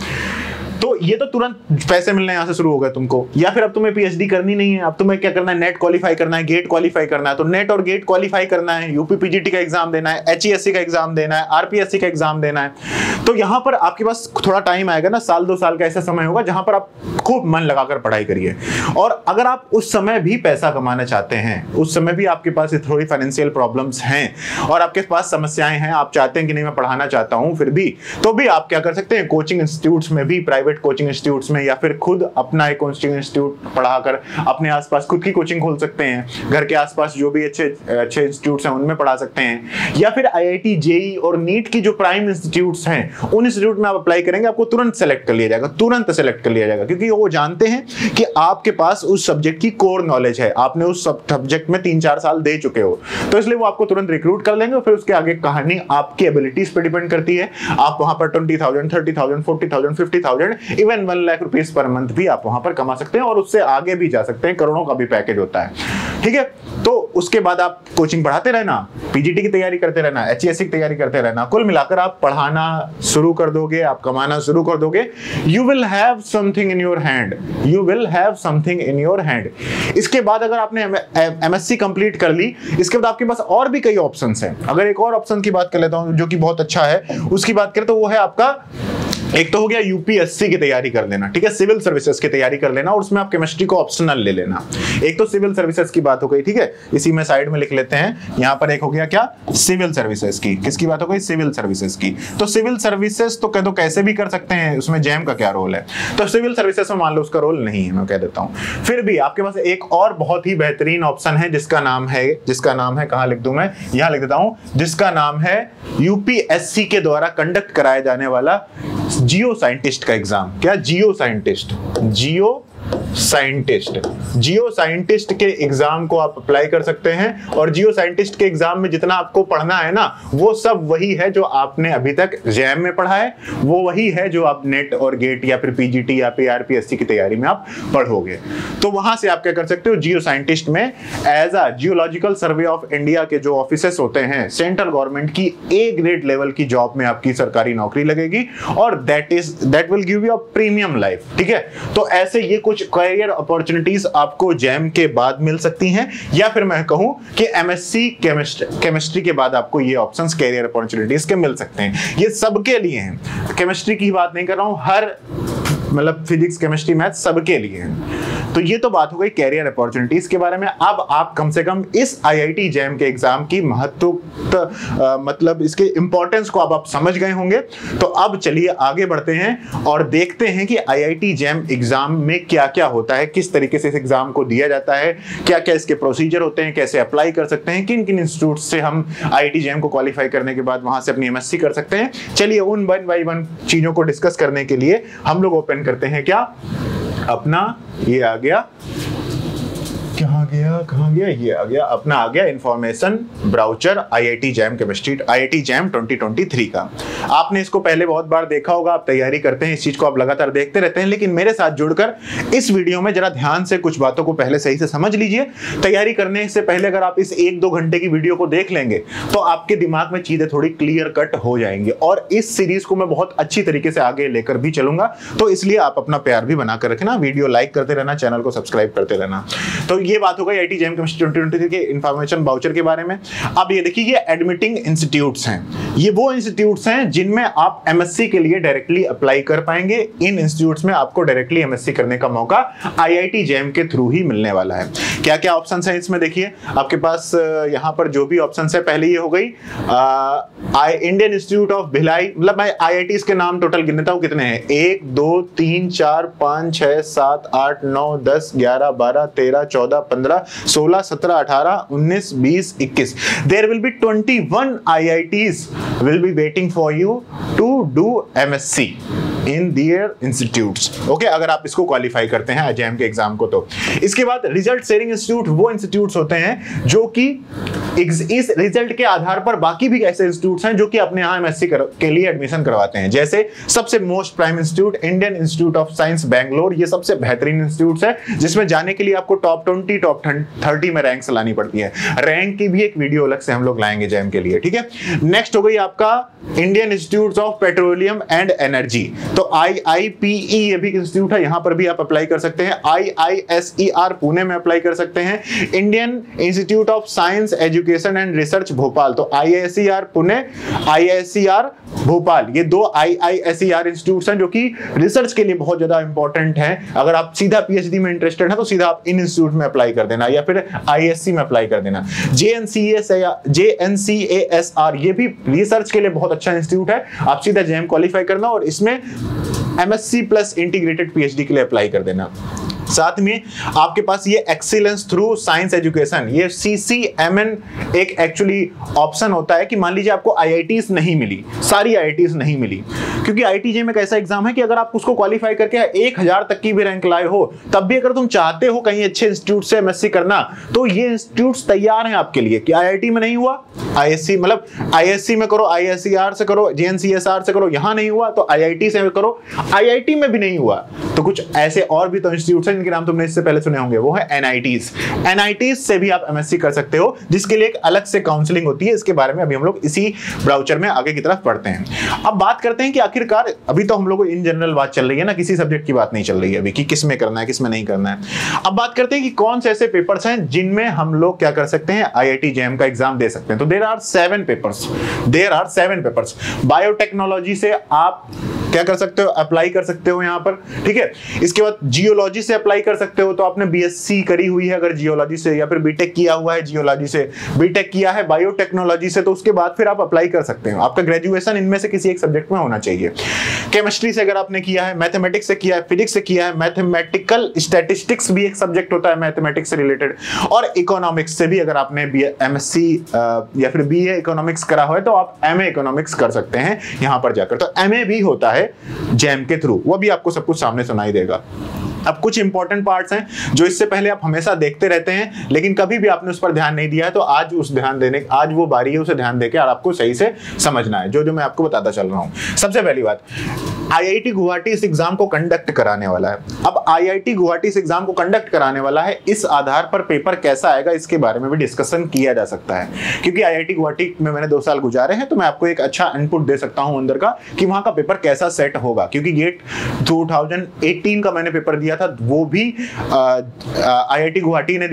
तो ये तो तुरंत पैसे मिलने यहां से शुरू हो गए तुमको। या फिर अब तुम्हें पीएचडी करनी नहीं है, अब तुम्हें क्या करना है, नेट क्वालिफाई करना है, गेट क्वालिफाई करना है। तो नेट और गेट क्वालिफाई करना है, यूपीपीजीटी का एग्जाम देना है, एचईएससी का एग्जाम देना है, आरपीएससी का एग्जाम देना है। तो यहां पर आपके पास थोड़ा टाइम आएगा ना, साल 2 साल का ऐसा समय होगा जहां पर आप खूब मन लगाकर पढ़ाई करिए। और अगर आप उस समय भी पैसा कमाना चाहते हैं, उस समय भी आपके पास थोड़ी फाइनेंशियल प्रॉब्लम्स हैं और आपके पास समस्याएं हैं, आप चाहते हैं कि नहीं मैं पढ़ाना चाहता हूं फिर भी, तो भी आप क्या कर सकते हैं, कोचिंग इंस्टीट्यूट्स में भी, प्राइवेट कोचिंग इंस्टीट्यूट्स में, या फिर खुद अपना एक कोचिंग इंस्टीट्यूट पढ़ाकर अपने आसपास खुद की कोचिंग खोल सकते हैं। घर के आसपास जो भी अच्छे अच्छे इंस्टीट्यूट्स हैं उनमें पढ़ा सकते हैं। या फिर आईआईटी, जेई और नीट की जो प्राइम इंस्टीट्यूट्स हैं उन इंस्टीट्यूट में आप अप्लाई करेंगे, आपको तुरंत सेलेक्ट कर लिया जाएगा, तुरंत सेलेक्ट कर लिया जाएगा, क्योंकि वो जानते हैं कि आपके पास उस सब्जेक्ट की कोर नॉलेज है, आपने उस सब्जेक्ट में 3-4 साल दे चुके हो, तो इसलिए वो आपको तुरंत रिक्रूट कर लेंगे। फिर उसके आगे कहानी आपकी एबिलिटीज पे डिपेंड करती है। आप वहां पर 20,000, 30,000, 40,000, 50,000, even 1 lakh rupees per month भी आप वहां पर कमा सकते हैं, और उससे आगे भी जा सकते हैं, करोड़ों का भी पैकेज होता है। ठीक है, तो उसके बाद आप कोचिंग पढ़ाते रहना, पीजीटी की तैयारी करते रहना, एचईएससी की तैयारी करते रहना, कुल मिलाकर आप पढ़ाना शुरू कर दोगे, आप कमाना शुरू कर दोगे। You will have something in your hand, you will have something in your hand. इसके बाद अगर आपने एमएससी कंप्लीट कर ली, इसके बाद आपके पास और भी कई ऑप्शंस हैं। अगर एक और ऑप्शन की बात कर लेता हूं जो कि बहुत अच्छा है, उसकी बात करें तो वो है आपका, एक तो हो गया यूपीएससी की तैयारी कर लेना, ठीक है, सिविल सर्विसेज की तैयारी कर लेना, और उसमें आप केमिस्ट्री को ऑप्शनल ले लेना। एक तो सिविल सर्विसेज की बात हो गई, ठीक है, इसी में साइड में लिख लेते हैं। यहां पर एक हो गया क्या, सिविल सर्विसेज की। किसकी बात हो गई, सिविल सर्विसेज की। तो सिविल सर्विसेज तो कह दो कैसे भी कर सकते हैं, उसमें जैम का क्या रोल है, तो सिविल सर्विसेज में मान लो उसका रोल नहीं है, मैं कह देता हूं। फिर भी आपके पास एक और बहुत ही बेहतरीन ऑप्शन है जिसका नाम है, कहां लिख दूं मैं, यहां लिख देता हूं, जिसका नाम है यूपीएससी के द्वारा कंडक्ट कराया जाने वाला जियो साइंटिस्ट का एग्जाम। क्या, जियो साइंटिस्ट, जियो साइंटिस्ट के एग्जाम को आप अप्लाई कर सकते हैं। और जियो साइंटिस्ट के एग्जाम में जितना आपको पढ़ना है ना, वो सब वही है जो आपने अभी तक जैम में पढ़ा है, वो वही है जो आप नेट और गेट या फिर पीजीटी या फिर आरपीएससी की तैयारी में आप पढ़ोगे। तो वहां से आप क्या कर सकते हो, जियो साइंटिस्ट में as a geological survey of India के जो ऑफिसेस होते हैं, सेंट्रल गवर्नमेंट की ए ग्रेड लेवल की जॉब में आपकी सरकारी नौकरी लगेगी, और that will give you a premium life. ठीक है, तो ऐसे ये कुछ कैरियर अपॉर्चुनिटीज आपको जैम के बाद मिल सकती हैं, या फिर मैं कहूं कि एमएससी केमिस्ट्री के बाद आपको ये ऑप्शंस कैरियर अपॉर्चुनिटीज के मिल सकते हैं। ये सबके लिए हैं, केमिस्ट्री की बात नहीं कर रहा हूं, हर मतलब फिजिक्स, केमिस्ट्री, मैथ सबके लिए है। तो ये तो बात हो गई कैरियर अपॉर्चुनिटीज के बारे में। अब आप कम से कम इस आईआईटी जैम के एग्जाम की महत्व मतलब इसके इंपॉर्टेंस को अब आप समझ गए होंगे। तो अब चलिए आगे बढ़ते हैं और देखते हैं कि आईआईटी जैम एग्जाम में क्या क्या होता है, किस तरीके से इस एग्जाम को दिया जाता है, क्या क्या इसके प्रोसीजर होते हैं, कैसे अप्लाई कर सकते हैं, किन किन इंस्टीट्यूट से हम आईआईटी जैम को क्वालिफाई करने के बाद वहां से अपनी एमएससी कर सकते हैं। चलिए उन 1 बाय 1 चीजों को डिस्कस करने के लिए हम लोग ओपन करते हैं क्या अपना, ये आ गया, कहाँ गया, ये आ गया अपना, आ गया information brochure IIT jam chemistry, IIT jam 2023 का। आपने इसको पहले बहुत बार देखा होगा, आप तैयारी करते हैं, इस चीज को आप लगातार देखते रहते हैं, लेकिन मेरे साथ जुड़कर इस वीडियो में जरा ध्यान से कुछ बातों को पहले सही से समझ लीजिए। तैयारी करने से पहले अगर आप इस 1-2 घंटे की वीडियो को देख लेंगे तो आपके दिमाग में चीजें थोड़ी क्लियर कट हो जाएंगी, और इस सीरीज को मैं बहुत अच्छी तरीके से आगे लेकर भी चलूंगा। तो इसलिए आप अपना प्यार भी बनाकर रखना, वीडियो लाइक करते रहना, चैनल को सब्सक्राइब करते रहना। तो ये बात हो गई आईआईटी जैम केमिस्ट्री 2023 के इंफॉर्मेशन वाउचर के बारे में। अब ये देखिए, ये एडमिटिंग इंस्टीट्यूट्स हैं, ये वो इंस्टीट्यूट्स हैं जिनमें आप एमएससी के लिए डायरेक्टली अप्लाई कर पाएंगे। इन इंस्टीट्यूट्स में आपको डायरेक्टली एमएससी करने का मौका आईआईटी जैम के थ्रू ही मिलने वाला है। क्या क्या ऑप्शंस हैं इसमें, देखिए आपके पास यहां पर जो भी ऑप्शंस है, पहले ये हो गई इंडियन इंस्टीट्यूट ऑफ भिलाई, मतलब मैं आईआईटीज के नाम टोटल गिन देता हूं कितने हैं, 1 2 3 4 5 6 7 8 9 10 11 12 13 14 14, 15, 16, 17, 18, 19, 20, 21. There will be 21 IITs will be waiting for you to do MSc in their institutes. Okay, अगर आप इसको क्वालिफाई करते हैं जैम के एग्जाम को तो। इसके बाद रिजल्ट शेयरिंग इंस्टीट्यूट वो इंस्टीट्यूट्स होते हैं जो कि इस रिजल्ट के आधार पर बाकी भी ऐसे इंस्टीट्यूट्स हैं जो कि अपने यहाँ एमएससी के लिए एडमिशन करवाते हैं। जैसे सबसे most prime institute Indian institute of science Bangalore, ये सबसे बेहतरीन इंस्टीट्यूट है जिसमें जाने के लिए आपको टॉप 20 टॉप 30 में रैंक्स लानी पड़ती है। रैंक की भी एक वीडियो अलग से हम लोग लाएंगे जैम के लिए, ठीक है। नेक्स्ट हो गई आपका Indian institute of petroleum and energy, तो IIPE ये भी इंस्टीट्यूट है, यहां पर भी आप अप्लाई कर सकते हैं। IISER पुणे में अप्लाई कर सकते हैं। Indian institute of science education and research Bhopal, तो IISER पुणे, IISER भोपाल, ये दो IISER इंस्टीट्यूट्स हैं जो कि रिसर्च के लिए बहुत ज्यादा इंपॉर्टेंट है। अगर आप सीधा PhD में इंटरेस्टेड है तो सीधा आप इन इंस्टीट्यूट में अप्लाई कर देना या फिर ISC में अप्लाई कर देना। JNCASR ये भी रिसर्च के लिए बहुत अच्छा इंस्टीट्यूट है, आप सीधा जैम क्वालिफाई करना और इसमें MSc प्लस इंटीग्रेटेड PhD के लिए अप्लाई कर देना। साथ में आपके पास ये एक्सीलेंस थ्रू साइंस एजुकेशन, ये CCMN एक एक्चुअली ऑप्शन होता है कि मान लीजिए आपको IITs नहीं मिली, सारी IITs नहीं मिली, क्योंकि IIT में एक ऐसा एग्जाम है कि अगर आप उसको क्वालिफाई करके 1000 तक की भी रैंक लाए हो, तब भी अगर तुम चाहते हो कहीं अच्छे इंस्टीट्यूट से MSc करना, तो ये इंस्टीट्यूट्स तैयार हैं आपके लिए कि IIT में नहीं हुआ ISC मतलब ISC में करो, IISER से करो, JNCSR से करो, यहां नहीं हुआ तो IIT से करो, IIT में भी नहीं हुआ तो कुछ ऐसे और भी तो इंस्टीट्यूट जिनके नाम तुमने इससे पहले सुने होंगे, वो है NITs से भी आप MSc कर सकते हो, जिसके लिए एक अलग से काउंसलिंग होती है। इसके बारे में अभी हम लोग इसी ब्राउचर में आगे की तरफ पढ़ते हैं। अब बात करते हैं कि आखिरकार अभी तो हम लोग इन जनरल बात चल रही है ना, किसी सब्जेक्ट की बात नहीं चल रही है अभी कि किस में करना है किस में नहीं करना है। अब बात करते हैं कि कौन से ऐसे पेपर्स हैं जिनमें हम लोग क्या कर सकते हैं, IIT जैम का एग्जाम दे सकते हैं। तो देयर आर 7 पेपर्स। बायोटेक्नोलॉजी से आप क्या कर सकते हो, अप्लाई कर सकते हो यहां पर, ठीक है। इसके बाद जियोलॉजी से अप्लाई कर सकते हो, तो आपने BSc करी हुई है अगर जियोलॉजी से, या फिर बीटेक किया हुआ है जियोलॉजी से, बीटेक किया है बायोटेक्नोलॉजी से, तो उसके बाद फिर आप अप्लाई कर सकते हो। आपका ग्रेजुएशन इनमें से किसी एक सब्जेक्ट में होना चाहिए। केमिस्ट्री से अगर आपने किया है, मैथमेटिक्स से किया है, फिजिक्स से किया है, मैथमेटिकल स्टैटिस्टिक्स भी एक सब्जेक्ट होता है मैथमेटिक्स से रिलेटेड, और इकोनॉमिक्स से भी अगर आपने MSc या फिर BA इकोनॉमिक्स करा हो तो आप MA इकोनॉमिक्स कर सकते हैं यहां पर जाकर। तो MA भी होता है जैम के थ्रू, वो भी आपको सब कुछ सामने सुनाई देगा। अब कुछ इंपॉर्टेंट पार्ट्स हैं जो इससे पहले आप हमेशा देखते रहते हैं लेकिन कभी भी आपने उस पर ध्यान नहीं दिया है, तो आज आज वो बारी है उसे ध्यान देके और आपको सही से समझना है जो मैं आपको बताता चल रहा हूं। सबसे पहली बात, IIT गुवाहाटी इस एग्जाम को कंडक्ट कराने वाला है। अब IIT गुवाहाटी इस एग्जाम को कंडक्ट कराने वाला है, इस आधार पर पेपर कैसा आएगा इसके बारे में भी डिस्कशन किया जा सकता है, क्योंकि IIT गुवाहाटी में मैंने 2 साल गुजारे हैं, तो मैं आपको एक अच्छा इनपुट दे सकता हूं अंदर का कि वहां का पेपर कैसा सेट होगा। क्योंकि गेट 2018 का मैंने पेपर दिया था, वो भी IIT गुवाहाटी ने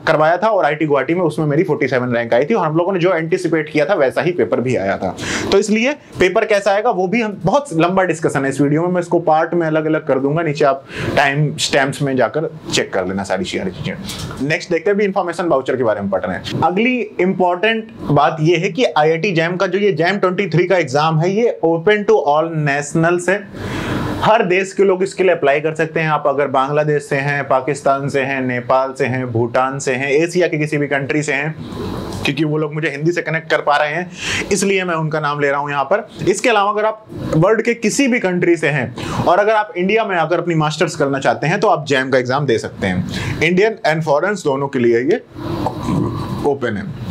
करवाया था, और IIT गुवाहाटी में उसमें मेरी 47 रैंक आई थी, और हम लोगों ने जो एंटिसिपेट किया था वैसा ही पेपर भी आया था। तो इसलिए पेपर कैसा आएगा वो भी हम बहुत लंबा डिस्कशन है इस वीडियो में, मैं इसको पार्ट में अलग अलग कर दूंगा, नीचे आप टाइम स्टैम्प्स में जाकर चेक कर लेना सारी चीजें। नेक्स्ट देखते हैं भी इंफॉर्मेशन वाउचर के बारे में पढ़ रहे हैं। अगली इंपॉर्टेंट बात ये है कि IIT जैम का जो ये जैम 23 का एग्जाम है, ये ओपन टू ऑल नेशनल्स है, हर देश के लोग इसके लिए अप्लाई कर सकते हैं। आप अगर बांग्लादेश से हैं, पाकिस्तान से हैं, नेपाल से हैं, भूटान से हैं, एशिया के किसी भी कंट्री से हैं, क्योंकि वो लोग मुझे हिंदी से कनेक्ट कर पा रहे हैं इसलिए मैं उनका नाम ले रहा हूं यहां पर। इसके अलावा अगर आप वर्ल्ड के किसी भी कंट्री से हैं और अगर आप इंडिया में आकर अपनी मास्टर्स करना चाहते हैं तो आप जैम का एग्जाम दे सकते हैं। इंडियन एंड फॉरेन्स दोनों के लिए ये ओपन है।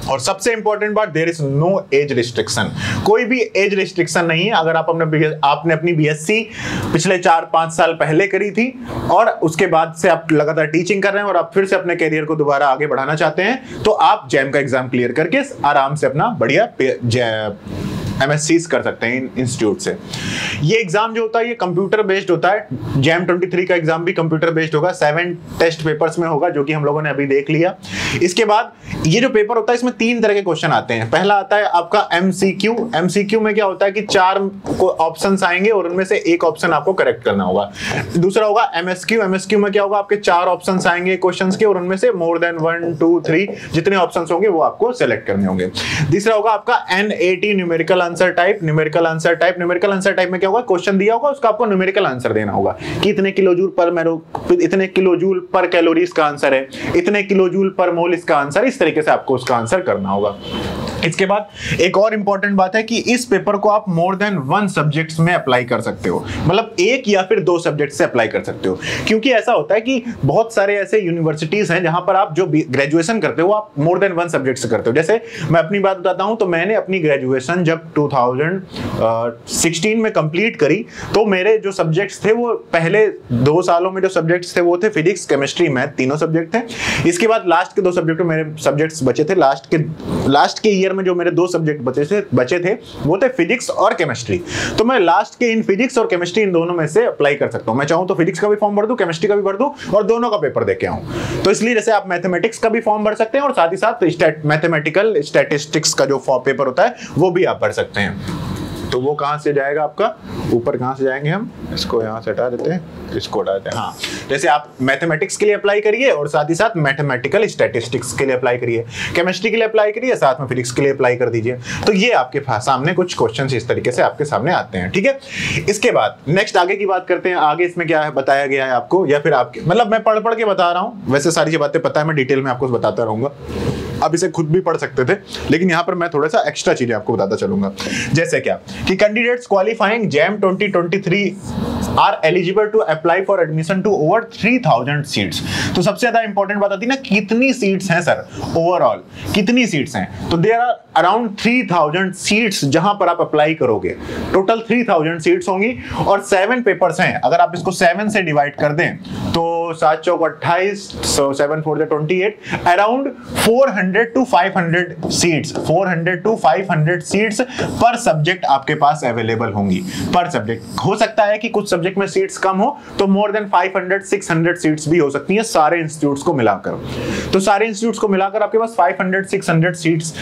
और सबसे इंपॉर्टेंट बात, there is no age restriction, कोई भी एज रिस्ट्रिक्शन नहीं है। अगर आपने अपनी BSc पिछले 4-5 साल पहले करी थी और उसके बाद से आप लगातार टीचिंग कर रहे हैं और आप फिर से अपने कैरियर को दोबारा आगे बढ़ाना चाहते हैं, तो आप जैम का एग्जाम क्लियर करके आराम से अपना बढ़िया MSc कर सकते हैं इन इंस्टीट्यूट से। ये एग्जाम जो होता है ये कंप्यूटर बेस्ड होता है। जैम 23 का एग्जाम भी कंप्यूटर बेस्ड होगा, 7 टेस्ट पेपर्स में होगा, जो कि हम लोगों ने अभी देख लिया। इसके बाद ये जो पेपर होता है इसमें 3 तरह के क्वेश्चन आते हैं। पहला आता है आपका MCQ में क्या होता है कि 4 ऑप्शंस आएंगे और उनमें से एक ऑप्शन आपको करेक्ट करना होगा। दूसरा होगा MSQ में क्या होगा, आपके 4 ऑप्शंस आएंगे क्वेश्चंस के और उनमें से मोर देन 1 2 3 जितने ऑप्शंस होंगे वो आपको सेलेक्ट करने होंगे। तीसरा होगा आपका NAT numerical answer type, numerical answer type. Numerical answer type में क्या होगा, क्वेश्चन दिया होगा, उसका आपको न्यूमेरिकल आंसर देना होगा कि इतने किलोजूल पर कैलोरी इसका आंसर है, इतने किलोजूल पर मोल इसका आंसर, इस तरीके से आपको उसका आंसर करना होगा। इसके बाद एक और इंपॉर्टेंट बात है कि इस पेपर को आप मोर देन 1 सब्जेक्ट्स में अप्लाई कर सकते हो, मतलब एक या फिर 2 सब्जेक्ट से अप्लाई कर सकते हो। क्योंकि ऐसा होता है कि बहुत सारे ऐसे यूनिवर्सिटीज हैं जहां पर आप जो ग्रेजुएशन करते हो आप मोर देन 1 सब्जेक्ट से करते हो। जैसे मैं अपनी बात बताता हूं, तो मैंने अपनी ग्रेजुएशन जब 2016 में कंप्लीट करी, तो मेरे जो सब्जेक्ट्स थे वो पहले 2 सालों में जो सब्जेक्ट्स थे वो थे फिजिक्स, केमिस्ट्री, मैथ, तीनों सब्जेक्ट थे। इसके बाद लास्ट के 2 सब्जेक्ट में मेरे सब्जेक्ट्स बचे थे, लास्ट के ईयर में जो मेरे 2 सब्जेक्ट बचे थे वो थे फिजिक्स और केमिस्ट्री। तो मैं लास्ट के इन फिजिक्स और केमिस्ट्री इन दोनों में से अप्लाई कर सकता हूं। मैं चाहूं तो फिजिक्स का भी फॉर्म भर दूं, केमिस्ट्री का भी भर दूं और दोनों का पेपर देके आऊं। तो इसलिए जैसे आप मैथमेटिक्स का भी फॉर्म भर सकते हैं और साथ ही साथ मैथमेटिकल स्टैटिस्टिक्स का जो पेपर होता है वो भी आप भर सकते हैं। तो वो कहां से जाएगा आपका, ऊपर कहां से जाएंगे हम, इसको यहां से हटा देते हैं, इसको हटा देते हैं। हाँ, जैसे आप मैथमेटिक्स के लिए अप्लाई करिए और साथ ही साथ मैथमेटिकल स्टैटिस्टिक्स के लिए अप्लाई करिए, केमिस्ट्री के लिए अप्लाई करिए, साथ में फिजिक्स के लिए अप्लाई कर दीजिए। तो ये आपके सामने कुछ क्वेश्चंस इस तरीके से आपके सामने आते हैं, ठीक है। इसके बाद नेक्स्ट आगे की बात करते हैं। आगे इसमें क्या है बताया गया है आपको, या फिर आपके मतलब मैं पढ़ के बता रहा हूं, वैसे सारी बातें पता है, मैं डिटेल में आपको बताता रहूंगा, अब इसे खुद भी पढ़ सकते थे, लेकिन यहां पर मैं थोड़ा सा एक्स्ट्रा चीजें आपको बताता चलूंगा। जैसे क्या कि candidates qualifying JAM 2023 are eligible to apply for admission to over 3000 seats. तो सबसे ज्यादा इंपॉर्टेंट बात आती है ना, कितनी सीट्स हैं सर, ओवरऑल कितनी सीट्स हैं। तो देयर आर अराउंड 3000 सीट्स जहां पर आप अप्लाई करोगे। टोटल 3000 सीट्स होंगी और 7 पेपर्स हैं। अगर आप इसको 7 से डिवाइड कर दें तो 7 चौक 28, 7 4 28, around 400 to 500 seats, 400 to 500 seats पर सब्जेक्ट आपके पास अवेलेबल होंगी। पर सब्जेक्ट हो सकता है कि कुछ सब्जेक्ट में सीट्स कम हो तो मोर देन 500-600 सीट्स भी हो सकती हैं सारे इंस्टीट्यूट्स को मिलाकर। तो सारे इंस्टीट्यूट्स को मिलाकर आपके पास 500-600 सीट्स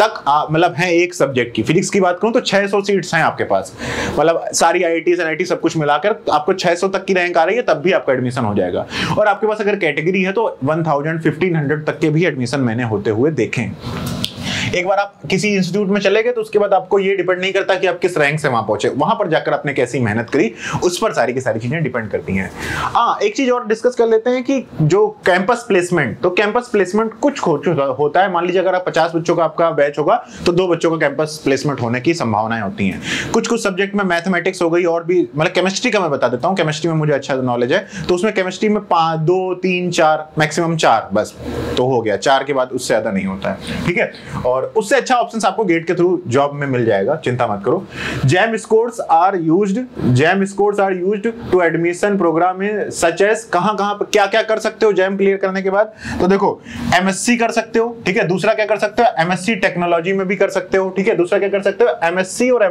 तक मतलब है एक सब्जेक्ट की। फिजिक्स की बात करूं तो 600 सीट्स हैं आपके पास, मतलब सारी आईआईटीज एनआईटी सब कुछ मिलाकर आपको 600 तक की रैंक आ रही है, तब भी आपका एडमिशन हो जाएगा। और आपके पास अगर कैटेगरी है तो 1000-1500 तक के भी एडमिशन मैंने होते हुए देखें। एक बार आप किसी इंस्टीट्यूट में चले गए तो उसके बाद आपको ये डिपेंड नहीं करता कि आप किस रैंक से वहां पहुंचे, वहां पर जाकर आपने कैसी मेहनत करी उस पर सारी की सारी चीजें डिपेंड करती हैं। एक चीज और डिस्कस कर लेते हैं कि जो कैंपस प्लेसमेंट, तो कैंपस प्लेसमेंट कुछ होता है। मान लीजिए अगर आप 50 बच्चों का आपका बैच होगा तो 2 बच्चों का कैंपस प्लेसमेंट होने की संभावनाएं होती हैं। कुछ सब्जेक्ट में मैथमेटिक्स हो गई और भी, मतलब केमिस्ट्री का मैं बता देता हूँ, केमिस्ट्री में मुझे अच्छा नॉलेज है, तो उसमें केमिस्ट्री में 5, 2, 3, 4 मैक्सिमम 4 बस तो हो गया, 4 के बाद उससे ज्यादा नहीं होता है, ठीक है। और उससे अच्छा ऑप्शंस आपको गेट के थ्रू जॉब में मिल जाएगा, चिंता मत करो। JAM scores are used to admission program में सच एज, कहां पर क्या कर सकते हो जैम क्लियर करने के बाद। तो देखो एमएससी कर सकते हो, ठीक है। दूसरा क्या कर सकते हो, एमएससी टेक्नोलॉजी में भी कर सकते हो, ठीक है। दूसरा क्या कर सकते हो, एमएससी और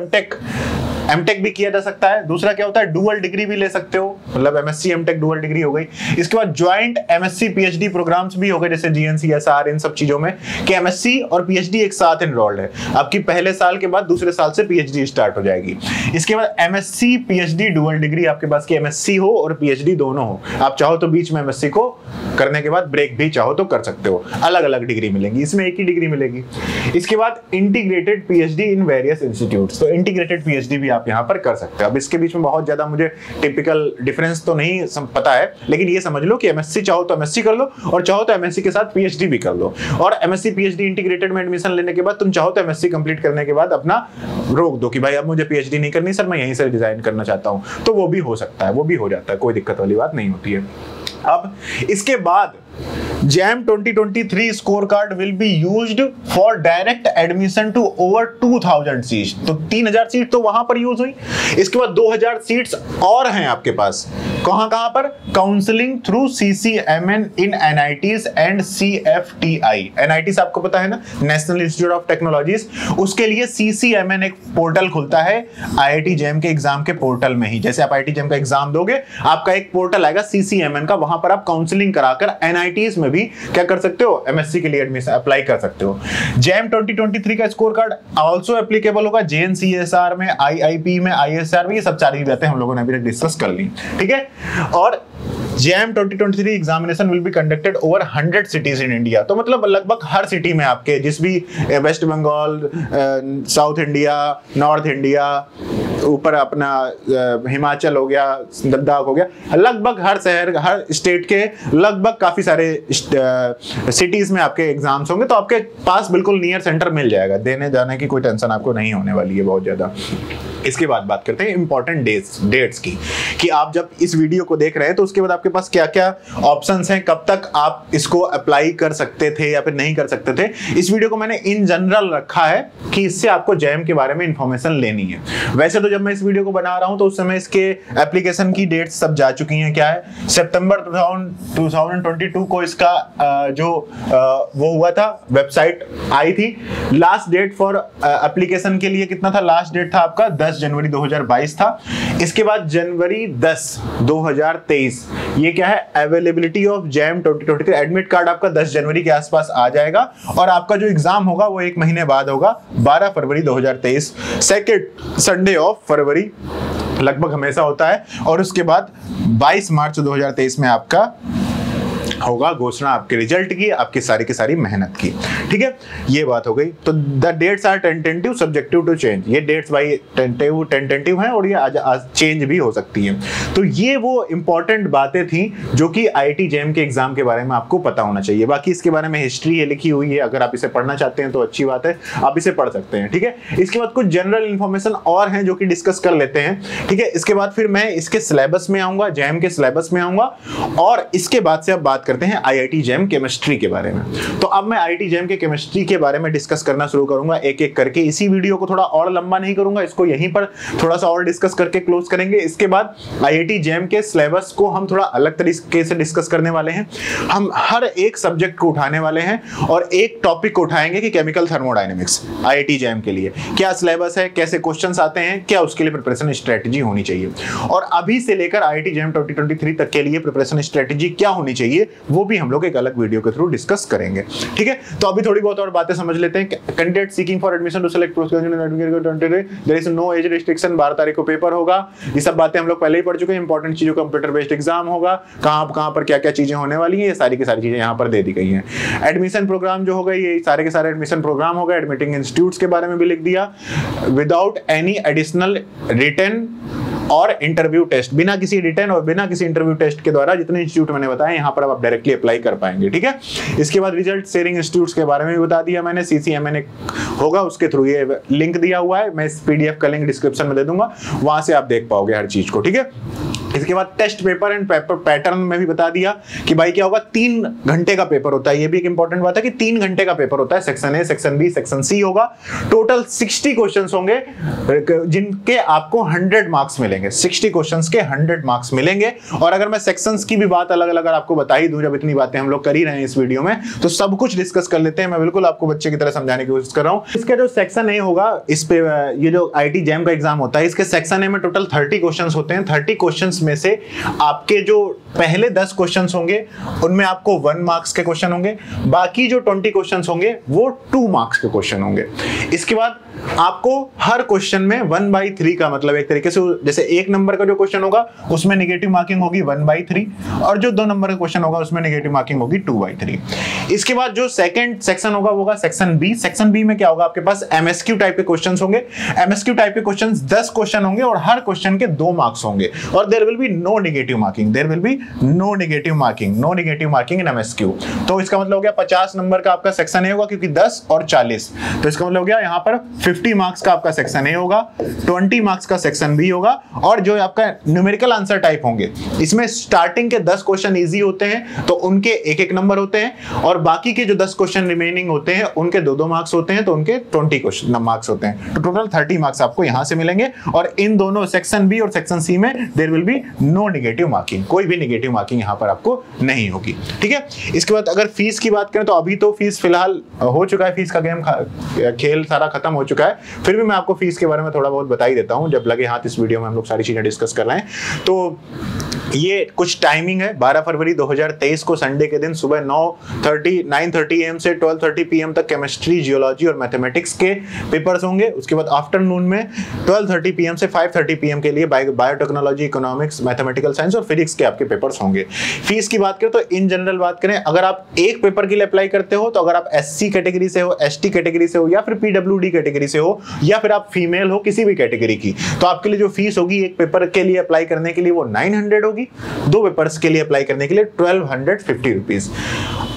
एमटेक भी किया जा सकता है। दूसरा क्या होता है, डुअल डिग्री भी ले सकते हो, मतलब एमएससी एमटेक डुअल डिग्री हो गई। इसके बाद ज्वाइंट एमएससी पीएचडी प्रोग्राम्स भी हो गए, जैसे जीएनसीएसआर, इन सब चीजों में कि एमएससी और पीएचडी एक साथ एनरोल्ड है। आपकी पहले साल के बाद दूसरे साल से पीएचडी स्टार्ट हो जाएगी। इसके बाद एमएससी पीएचडी डुअल डिग्री आपके पास की एमएससी हो और पीएचडी दोनों हो। आप चाहो तो बीच में एमएससी को करने के बाद ब्रेक भी चाहो तो कर सकते हो, अलग अलग डिग्री मिलेंगी, इसमें एक ही डिग्री मिलेगी। इसके बाद integrated PhD in various institutes, तो इंटीग्रेटेड पीएचडी भी आप यहां पर कर सकते हैं। अब इसके बीच में बहुत ज्यादा मुझे टिपिकल डिफरेंस तो नहीं पता है, लेकिन ये समझ लो कि एमएससी चाहो तो एमएससी कर लो और चाहो तो एमएससी के साथ पीएचडी भी कर लो। और एमएससी पीएचडी इंटीग्रेटेड में एडमिशन लेने के बाद तुम चाहो तो एमएससी कंप्लीट करने के बाद अपना रोक दो कि भाई अब मुझे पीएचडी नहीं करनी सर, मैं यहीं से डिजाइन करना चाहता हूं, तो वो भी हो सकता है, वो भी हो जाता है, कोई दिक्कत वाली बात नहीं होती है। अब इसके बाद JAM 2023 score card will be used for direct admission to over 2000 seats, तो 3000 सीट तो वहां पर यूज हुई। इसके बाद 2000 सीट्स और हैं आपके पास, कहां पर, counselling through CCMN in NITs and CFTI. NITs आपको पता है ना, नेशनल इंस्टीट्यूट ऑफ टेक्नोलॉजीज, उसके लिए सीसीएमएन एक पोर्टल खुलता है आईआईटी जैम के एग्जाम के पोर्टल में ही। जैसे आप आईआईटी जैम का एग्जाम दोगे, आपका एक पोर्टल आएगा सीसीएमएन का, वहां पर आप काउंसलिंग कराकर एनआईटीज में भी क्या कर सकते हो, एमएससी के लिए एडमिशन अप्लाई कर सकते हो। जैम 2023 का स्कोर कार्ड आल्सो एप्लीकेबल होगा जेएनसीएसआर में, आईआईपी में, आईएसआर में, ये सब सारी बातें हम लोगों ने अभी डिस्कस कर ली, ठीक है। और JAM 2023 examination will be conducted over 100 cities in India. तो मतलब लगभग हर सिटी में आपके, जिस भी West Bengal, South India, North India, ऊपर अपना हिमाचल हो गया, लद्दाख हो गया, लगभग हर शहर, हर स्टेट के लगभग काफी सारे सिटीज में आपके एग्जाम्स होंगे। तो आपके पास बिल्कुल नियर सेंटर मिल जाएगा, देने जाने की कोई टेंशन आपको नहीं होने वाली है बहुत ज्यादा। इसके बाद बात करते हैं इंपॉर्टेंट डेट्स की, कि आप जब इस वीडियो को देख रहे हैं तो उसके बाद आपके पास क्या क्या ऑप्शंस हैं, कब तक आप इसको अप्लाई कर सकते थे या फिर नहीं कर सकते थे। इस वीडियो को मैंने इन जनरल रखा है कि इससे आपको जैम के बारे में इंफॉर्मेशन लेनी है। वैसे तो जब मैं इस वीडियो को बना रहा हूं तो उस समय इसके एप्लीकेशन की डेट्स सब जा चुकी हैं। क्या है, सितंबर 2022 को इसका वो हुआ था, वेबसाइट आई थी। लास्ट डेट फॉर एप्लीकेशन के लिए कितना था, लास्ट डेट था आपका 10 जनवरी 2022 था। इसके बाद जनवरी 10 2023, ये क्या है, availability of jam 2023। Admit card आपका 10 जनवरी के आसपास आ जाएगा और आपका जो एग्जाम होगा वो 1 महीने बाद होगा, 12 फरवरी 2023, सेकेंड संडे ऑफ फरवरी लगभग हमेशा होता है। और उसके बाद 22 मार्च 2023 में आपका होगा घोषणा आपके रिजल्ट की, आपकी सारी की सारी मेहनत की। ठीक है, ये बात हो गई। तो the dates are tentative subjective to change. ये डेट्स भाई टेंटेटिव हैं और ये आज चेंज भी हो सकती हैं। तो ये वो इंपॉर्टेंट बातें थी जो कि आईआईटी जैम के एग्जाम के बारे में आपको पता होना चाहिए। बाकी इसके बारे में हिस्ट्री है लिखी हुई है, अगर आप इसे पढ़ना चाहते हैं तो अच्छी बात है, आप इसे पढ़ सकते हैं। ठीक है, इसके बाद कुछ जनरल इंफॉर्मेशन और हैं जो कि डिस्कस कर लेते हैं। ठीक है, इसके बाद फिर मैं इसके सिलेबस में आऊंगा, जैम के सिलेबस में आऊंगा, और इसके बाद से अब बात करते हैं आईआईटी जैम केमिस्ट्री के बारे में। तो अब मैं आईआईटी जैम के केमिस्ट्री के बारे में डिस्कस करना शुरू करूंगा एक एक करके। इसी वीडियो को थोड़ा और लंबा नहीं करूंगा, इसको यहीं पर थोड़ा सा और डिस्कस करके क्लोज करेंगे। इसके बाद आईआईटी जैम के सिलेबस को हम थोड़ा अलग तरीके से डिस्कस करने वाले हैं। हम हर एक सब्जेक्ट को उठाने वाले हैं और एक टॉपिक को उठाएंगे कि केमिकल थर्मोडायनेमिक्स आईआईटी जैम के लिए क्या सिलेबस है, कैसे क्वेश्चंस आते हैं, क्या उसके लिए प्रिपरेशन स्ट्रेटजी होनी चाहिए, और अभी से लेकर आईआईटी जैम 2023 तक के लिए प्रिपरेशन स्ट्रेटजी क्या होनी चाहिए वो भी हम लोग एक अलग वीडियो के थ्रू डिस्कस करेंगे। ठीक है, तो अभी थोड़ी बहुत और बातें समझ लेते हैं। Candidate seeking for admission to select there is no age restriction, 12 तारीख को पेपर होगा। ये सब बातें हम लोग पहले ही पढ़ चुके हैं। इंपॉर्टेंट चीजों, कंप्यूटर बेस्ड एग्जाम होगा, कहां पर क्या क्या चीजें होने वाली हैं, ये सारी की सारी चीजें यहां पर दे दी गई हैं। एडमिशन प्रोग्राम जो होगा, ये सारे के सारे एडमिशन प्रोग्राम होगा। एडमिटिंग इंस्टीट्यूट्स के बारे में भी लिख दिया, विदाउट एनी एडिशनल रिटन और इंटरव्यू टेस्ट, बिना किसी रिटर्न और बिना किसी इंटरव्यू टेस्ट के द्वारा जितने इंस्टीट्यूट मैंने बताया यहां पर आप डायरेक्टली अप्लाई कर पाएंगे। ठीक है, इसके बाद रिजल्ट शेयरिंग इंस्टीट्यूट्स के बारे में भी बता दिया मैंने। CCMN होगा, उसके थ्रू ये लिंक दिया हुआ है, मैं इस PDF का लिंक डिस्क्रिप्शन में दे दूंगा, वहां से आप देख पाओगे हर चीज को। ठीक है, इसके बाद test paper and paper pattern में भी बता दिया कि भाई क्या होगा, 3 घंटे का पेपर होता है। ये भी एक इंपॉर्टेंट बात है कि 3 घंटे का पेपर होता है। Section A, section B, section C होगा। टोटल 60 क्वेश्चंस होंगे जिनके आपको 100 मार्क्स मिलेंगे। 60 क्वेश्चंस के 100 मार्क्स मिलेंगे। और अगर मैं सेक्शंस की भी बात अलग अलग आपको बता ही दूं, जब इतनी बातें हम लोग कर ही रहे हैं इस वीडियो में, तो सब कुछ डिस्कस कर लेते हैं। मैं बिल्कुल आपको बच्चे की तरह समझाने की कोशिश कर रहा हूं। इसका जो सेक्शन ए होगा, इस पे ये जो आईआईटी जैम का एग्जाम होता है, इसके सेक्शन ए में टोटल 30 क्वेश्चंस होते हैं। 30 क्वेश्चंस में से आपके जो पहले 10 क्वेश्चंस होंगे उनमें आपको 1 मार्क्स के क्वेश्चन होंगे, बाकी जो 20 क्वेश्चंस होंगे वो 2 मार्क्स के क्वेश्चन होंगे। इसके बाद आपको हर क्वेश्चन में 1/3 का, मतलब एक तरीके से जैसे 1 नंबर का जो क्वेश्चन होगा उसमें नेगेटिव मार्किंग होगी 1/3, और जो 2 नंबर का क्वेश्चन होगा उसमें नेगेटिव मार्किंग होगी 2/3। इसके बाद जो सेकंड सेक्शन होगा सेक्शन बी। सेक्शन बी में क्या होगा, आपके पास एमएसक्यू टाइप के क्वेश्चंस होंगे। एमएसक्यू टाइप के क्वेश्चंस 10 क्वेश्चन होंगे और हर क्वेश्चन के 2 मार्क्स होंगे, और there will be no negative marking, there will be no negative marking in MSQ. तो इसका मतलब हो गया 50 नंबर का आपका सेक्शन ए होगा, क्योंकि 10 और 40, तो इसका मतलब हो गया यहाँ पर 50 मार्क्स का आपका सेक्शन ए होगा, 20 मार्क्स का सेक्शन बी होगा। और जो आपका न्यूमेरिकल आंसर टाइप होंगे, इसमें स्टार्टिंग के 10 क्वेश्चन इजी होते हैं तो उनके 1-1 नंबर होते हैं, और बाकी के जो 10 क्वेश्चन रिमेनिंग होते हैं उनके 2-2 मार्क्स होते हैं, तो उनके 20 क्वेश्चन मार्क्स होते हैं। तो टोटल 30 मार्क्स आपको यहां से मिलेंगे। और इन दोनों सेक्शन बी और सेक्शन सी में there will be no negative marking, कोई भी नेगेटिव मार्किंग यहां पर आपको नहीं होगी। ठीक है, इसके बाद अगर फीस की बात करें तो अभी तो फीस फिलहाल हो चुका है, फीस का गेम खेल सारा खत्म हो चुका है, फिर भी मैं आपको फीस के बारे में थोड़ा बहुत बता ही देता हूं। जब लगे हाथ इस वीडियो में हम लोग सारी चीजें डिस्कस कर रहे हैं, तो ये कुछ टाइमिंग है। 12 फरवरी 2023 को संडे के दिन सुबह 9:30 AM से 12:30 PM तक केमिस्ट्री, जियोलॉजी और मैथमेटिक्स के पेपर्स होंगे। उसके बाद आफ्टरनून में 12:30 PM से 5:30 PM के लिए बायोटेक्नोलॉजी, इकोनॉमिक्स, मैथमेटिकल साइंस और फिजिक्स के आपके पेपर्स होंगे। फीस की बात करें तो इन जनरल बात करें, अगर आप एक पेपर के लिए अप्लाई करते हो तो अगर आप SC कैटेगरी से हो, ST कैटेगरी से हो या फिर PWD कैटेगरी से हो या फिर आप फीमेल हो किसी भी कैटेगरी की, तो आपके लिए जो फीस होगी एक पेपर के लिए अप्लाई करने के लिए वो 900 होगी। 2 पेपर्स के लिए अप्लाई करने के लिए 1250 रुपीज।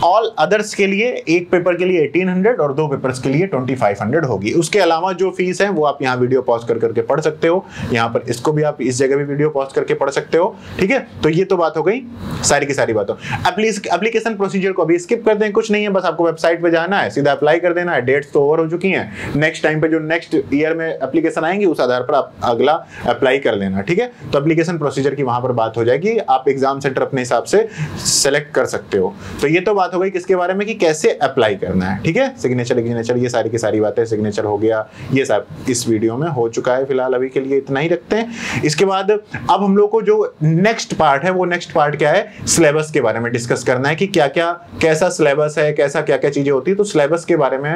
ऑल अदर्स के लिए एक पेपर के लिए 1800 और 2 पेपर्स के लिए 2500 होगी। उसके अलावा जो फीस है वो आप यहाँ वीडियो पॉज करके पढ़ सकते हो। यहाँ पर इसको भी आप इस जगह भी वीडियो पॉज करके पढ़ सकते हो। ठीक है, तो ये तो बात हो गई सारी की सारी बातों। एप्लीकेशन प्रोसीजर को अभी स्किप कर दें, कुछ नहीं है, बस आपको वेबसाइट पे जाना है, सीधा अप्लाई कर देना है। डेट्स तो ओवर हो चुकी हैं, नेक्स्ट टाइम पे जो नेक्स्ट ईयर में एप्लीकेशन आएंगी उस आधार पर आप अगला अप्लाई कर लेना। ठीक है, तो एप्लीकेशन प्रोसीजर की वहां पर बात हो जाएगी, आप एग्जाम सेंटर अपने हिसाब से सेलेक्ट कर सकते हो। तो ये तो बात हो गई किसके बारे में कि कैसे अप्लाई करना है। ठीक है, सिग्नेचर ये सारी की सारी बातें, सिग्नेचर हो गया, ये सब इस वीडियो में हो चुका है। फिलहाल अभी के लिए इतना ही रखते हैं। इसके बाद अब हम लोग को जो नेक्स्ट पार्ट है वो नेक्स्ट पार्ट क्या है, सिलेबस के बारे में डिस्कस करना है कि क्या क्या कैसा सिलेबस है, कैसा क्या क्या चीजें होती है। तो सिलेबस के बारे में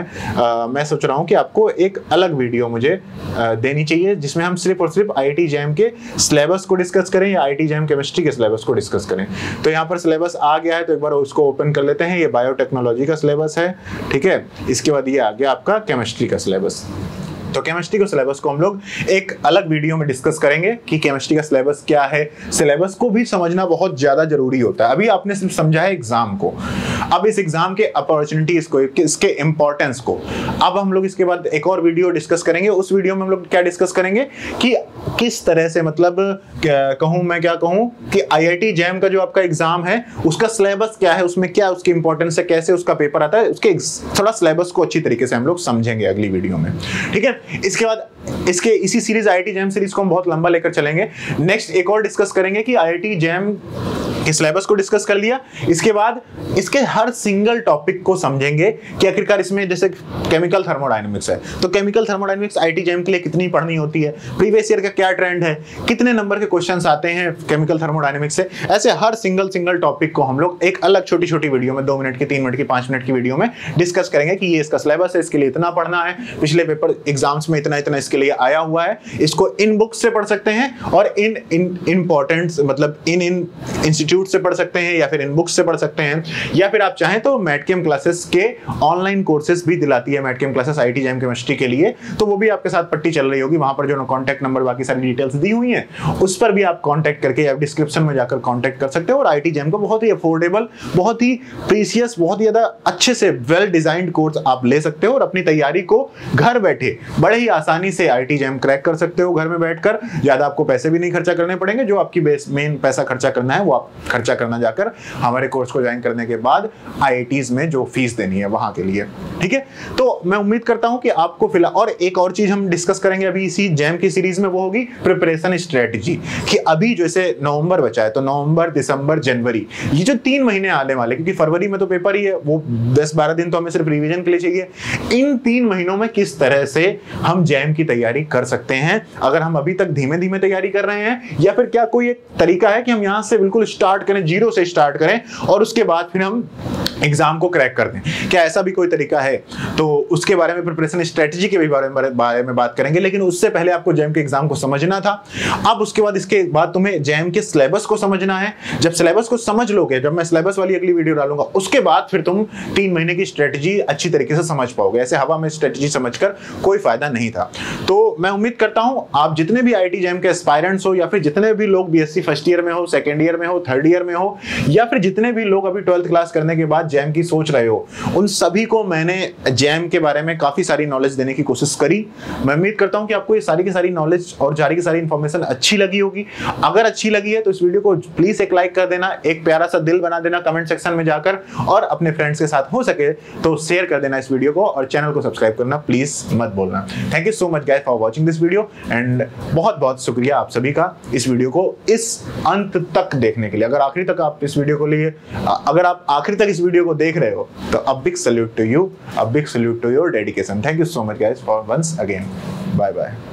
मैं सोच रहा हूं कि आपको एक अलग वीडियो मुझे देनी चाहिए जिसमें हम सिर्फ और सिर्फ IIT JAM के सिलेबस को डिस्कस करें या IIT JAM केमिस्ट्री के सिलेबस को डिस्कस करें। तो यहाँ पर सिलेबस आ गया है, तो एक बार उसको ओपन कर लेते हैं। ये बायोटेक्नोलॉजी का सिलेबस है। ठीक है, इसके बाद ये आ गया आपका केमिस्ट्री का सिलेबस। तो केमिस्ट्री के सिलेबस को हम लोग एक अलग वीडियो में डिस्कस करेंगे कि केमिस्ट्री का सिलेबस क्या है। सिलेबस को भी समझना बहुत ज्यादा जरूरी होता है। अभी आपने सिर्फ समझा है एग्जाम को, अब इस एग्जाम के अपॉर्चुनिटीज को, इसके इंपॉर्टेंस को अब हम लोग इसके बाद एक और वीडियो डिस्कस करेंगे। उस वीडियो में हम लोग क्या डिस्कस करेंगे कि किस तरह से, मतलब क्या कहूं कि IIT JAM का जो आपका एग्जाम है उसका सिलेबस क्या है, उसमें क्या उसकी इंपॉर्टेंस है, कैसे उसका पेपर आता है, उसके थोड़ा सिलेबस को अच्छी तरीके से हम लोग समझेंगे अगली वीडियो में। ठीक है, इसके बाद इसके इसी सीरीज IIT JAM सीरीज को हम बहुत लंबा लेकर चलेंगे। नेक्स्ट एक और डिस्कस करेंगे कि IIT JAM के सिलेबस को डिस्कस कर लिया, इसके बाद इसके हर सिंगल टॉपिक को समझेंगे कि आखिरकार इसमें जैसे केमिकल थर्मोडायनेमिक्स है तो केमिकल थर्मोडायनेमिक्स IIT JAM के लिए कितनी पढ़नी होती है, प्रीवियस ईयर का क्या ट्रेंड है, कितने नंबर के क्वेश्चंस आते हैं केमिकल थर्मोडायनेमिक्स से। ऐसे हर सिंगल टॉपिक को हम लोग एक अलग छोटी बुडियो में 2 मिनट की, 3 मिनट की, 5 मिनट की वीडियो में डिस्कस करेंगे कि ये इसका सिलेबस है, इसके लिए इतना पढ़ना है, पिछले पेपर एग्जाम्स में इतना इसके लिए आया हुआ है, इसको इन बुक्स से पढ़ सकते हैं और इन इंपॉर्टेंट मतलब इन इंस्टीट्यूट से पढ़ सकते हैं या फिर इन बुक्स से पढ़ सकते हैं, या फिर आप चाहें तो मैटकेम क्लासेस के ऑनलाइन कोर्सेज भी दिलाती है मैटकेम क्लासेस IIT JAM केमिस्ट्री के लिए, तो वो भी आपके साथ पट्टी चल रही होगी। वहां पर जो कॉन्टैक्ट नंबर बाकी सारी डिटेल्स दी हुई हैं उस पर भी आप कॉन्टैक्ट करके या डिस्क्रिप्शन में जाकर कॉन्टैक्ट कर सकते हो। और IIT JAM को बहुत ही अफोर्डेबल, बहुत ही प्रीसियस, बहुत ही ज्यादा अच्छे से वेल डिजाइंड कोर्स आप ले सकते हो और अपनी तैयारी को घर बैठे बड़े ही आसानी से IIT JAM क्रैक कर सकते हो घर में बैठकर। ज्यादा आपको पैसे भी नहीं खर्चा करने पड़ेंगे, जो आपकी मेन पैसा खर्चा करना है वो आप खर्चा करना जाकर हमारे कोर्स को ज्वाइन करने के बाद IITs में जो फीस देनी है वहां के लिए। ठीक है, तो मैं उम्मीद करता हूं कि आपको फिलहाल, और एक और चीज हम डिस्कस करेंगे अभी इसी JAM की सीरीज में, वो होगी प्रिपरेशन स्ट्रेटजी। कि अभी जैसे नवंबर बचा है तो नवंबर, दिसंबर, जनवरी, ये जो 3 महीने आने वाले, क्योंकि फरवरी में तो पेपर ही है, वो 10-12 दिन तो हमें सिर्फ रिवीजन के लिए चाहिए। इन 3 महीनों में किस तरह से हम JAM की तैयारी कर सकते हैं, अगर हम अभी तक धीमे तैयारी कर रहे हैं, या फिर क्या कोई एक तरीका है कि हम यहां से बिल्कुल स्टार्ट करें, जीरो से स्टार्ट करें और उसके बाद फिर हम एग्जाम को क्रैक कर दें, क्या ऐसा भी कोई तरीका है? तो उसके बारे में, प्रिपरेशन स्ट्रेटजी के भी बारे में बात करेंगे। लेकिन उससे पहले आपको JAM के एग्जाम को समझना था। अब उसके बाद, इसके बाद तुम्हें JAM के सिलेबस को समझना है। जब सिलेबस को समझ लोगे, जब मैं सिलेबस वाली अगली वीडियो डालूंगा, उसके बाद फिर तुम 3 महीने की स्ट्रेटजी अच्छी तरीके से समझ पाओगे। ऐसे हवा में स्ट्रेटजी समझकर कोई फायदा नहीं था। तो मैं उम्मीद करता हूं आप जितने भी IIT JAM के एस्पायरेंट्स हो, या फिर जितने भी लोग BSc फर्स्ट ईयर में हो, सेकेंड ईयर में हो, थर्ड ईयर में हो, या फिर जितने भी लोग अभी 12th क्लास करने के बाद JAM की सोच रहे हो, उन सभी को मैंने JAM के बारे में काफी सारी नॉलेज देने की कोशिश करी। मैं उम्मीद करता हूं कि आपको ये सारी की सारी नॉलेज और सारी की सारी इंफॉर्मेशन अच्छी लगी होगी। अगर अच्छी लगी है तो इस वीडियो को प्लीज एक लाइक कर देना, एक प्यारा सा दिल बना देना कमेंट सेक्शन में जाकर, और अपने फ्रेंड्स के साथ हो सके तो शेयर कर देना इस वीडियो को, और चैनल को सब्सक्राइब करना प्लीज मत भूलना। Thank you so much guys for watching this video, and बहुत बहुत शुक्रिया आप सभी का इस वीडियो को इस अंत तक देखने के लिए। अगर आखिरी तक आप इस वीडियो को लिए, अगर आप आखिरी तक इस वीडियो को देख रहे हो तो a big salute to you, a big salute to your dedication. Thank you so much guys for once again. Bye bye.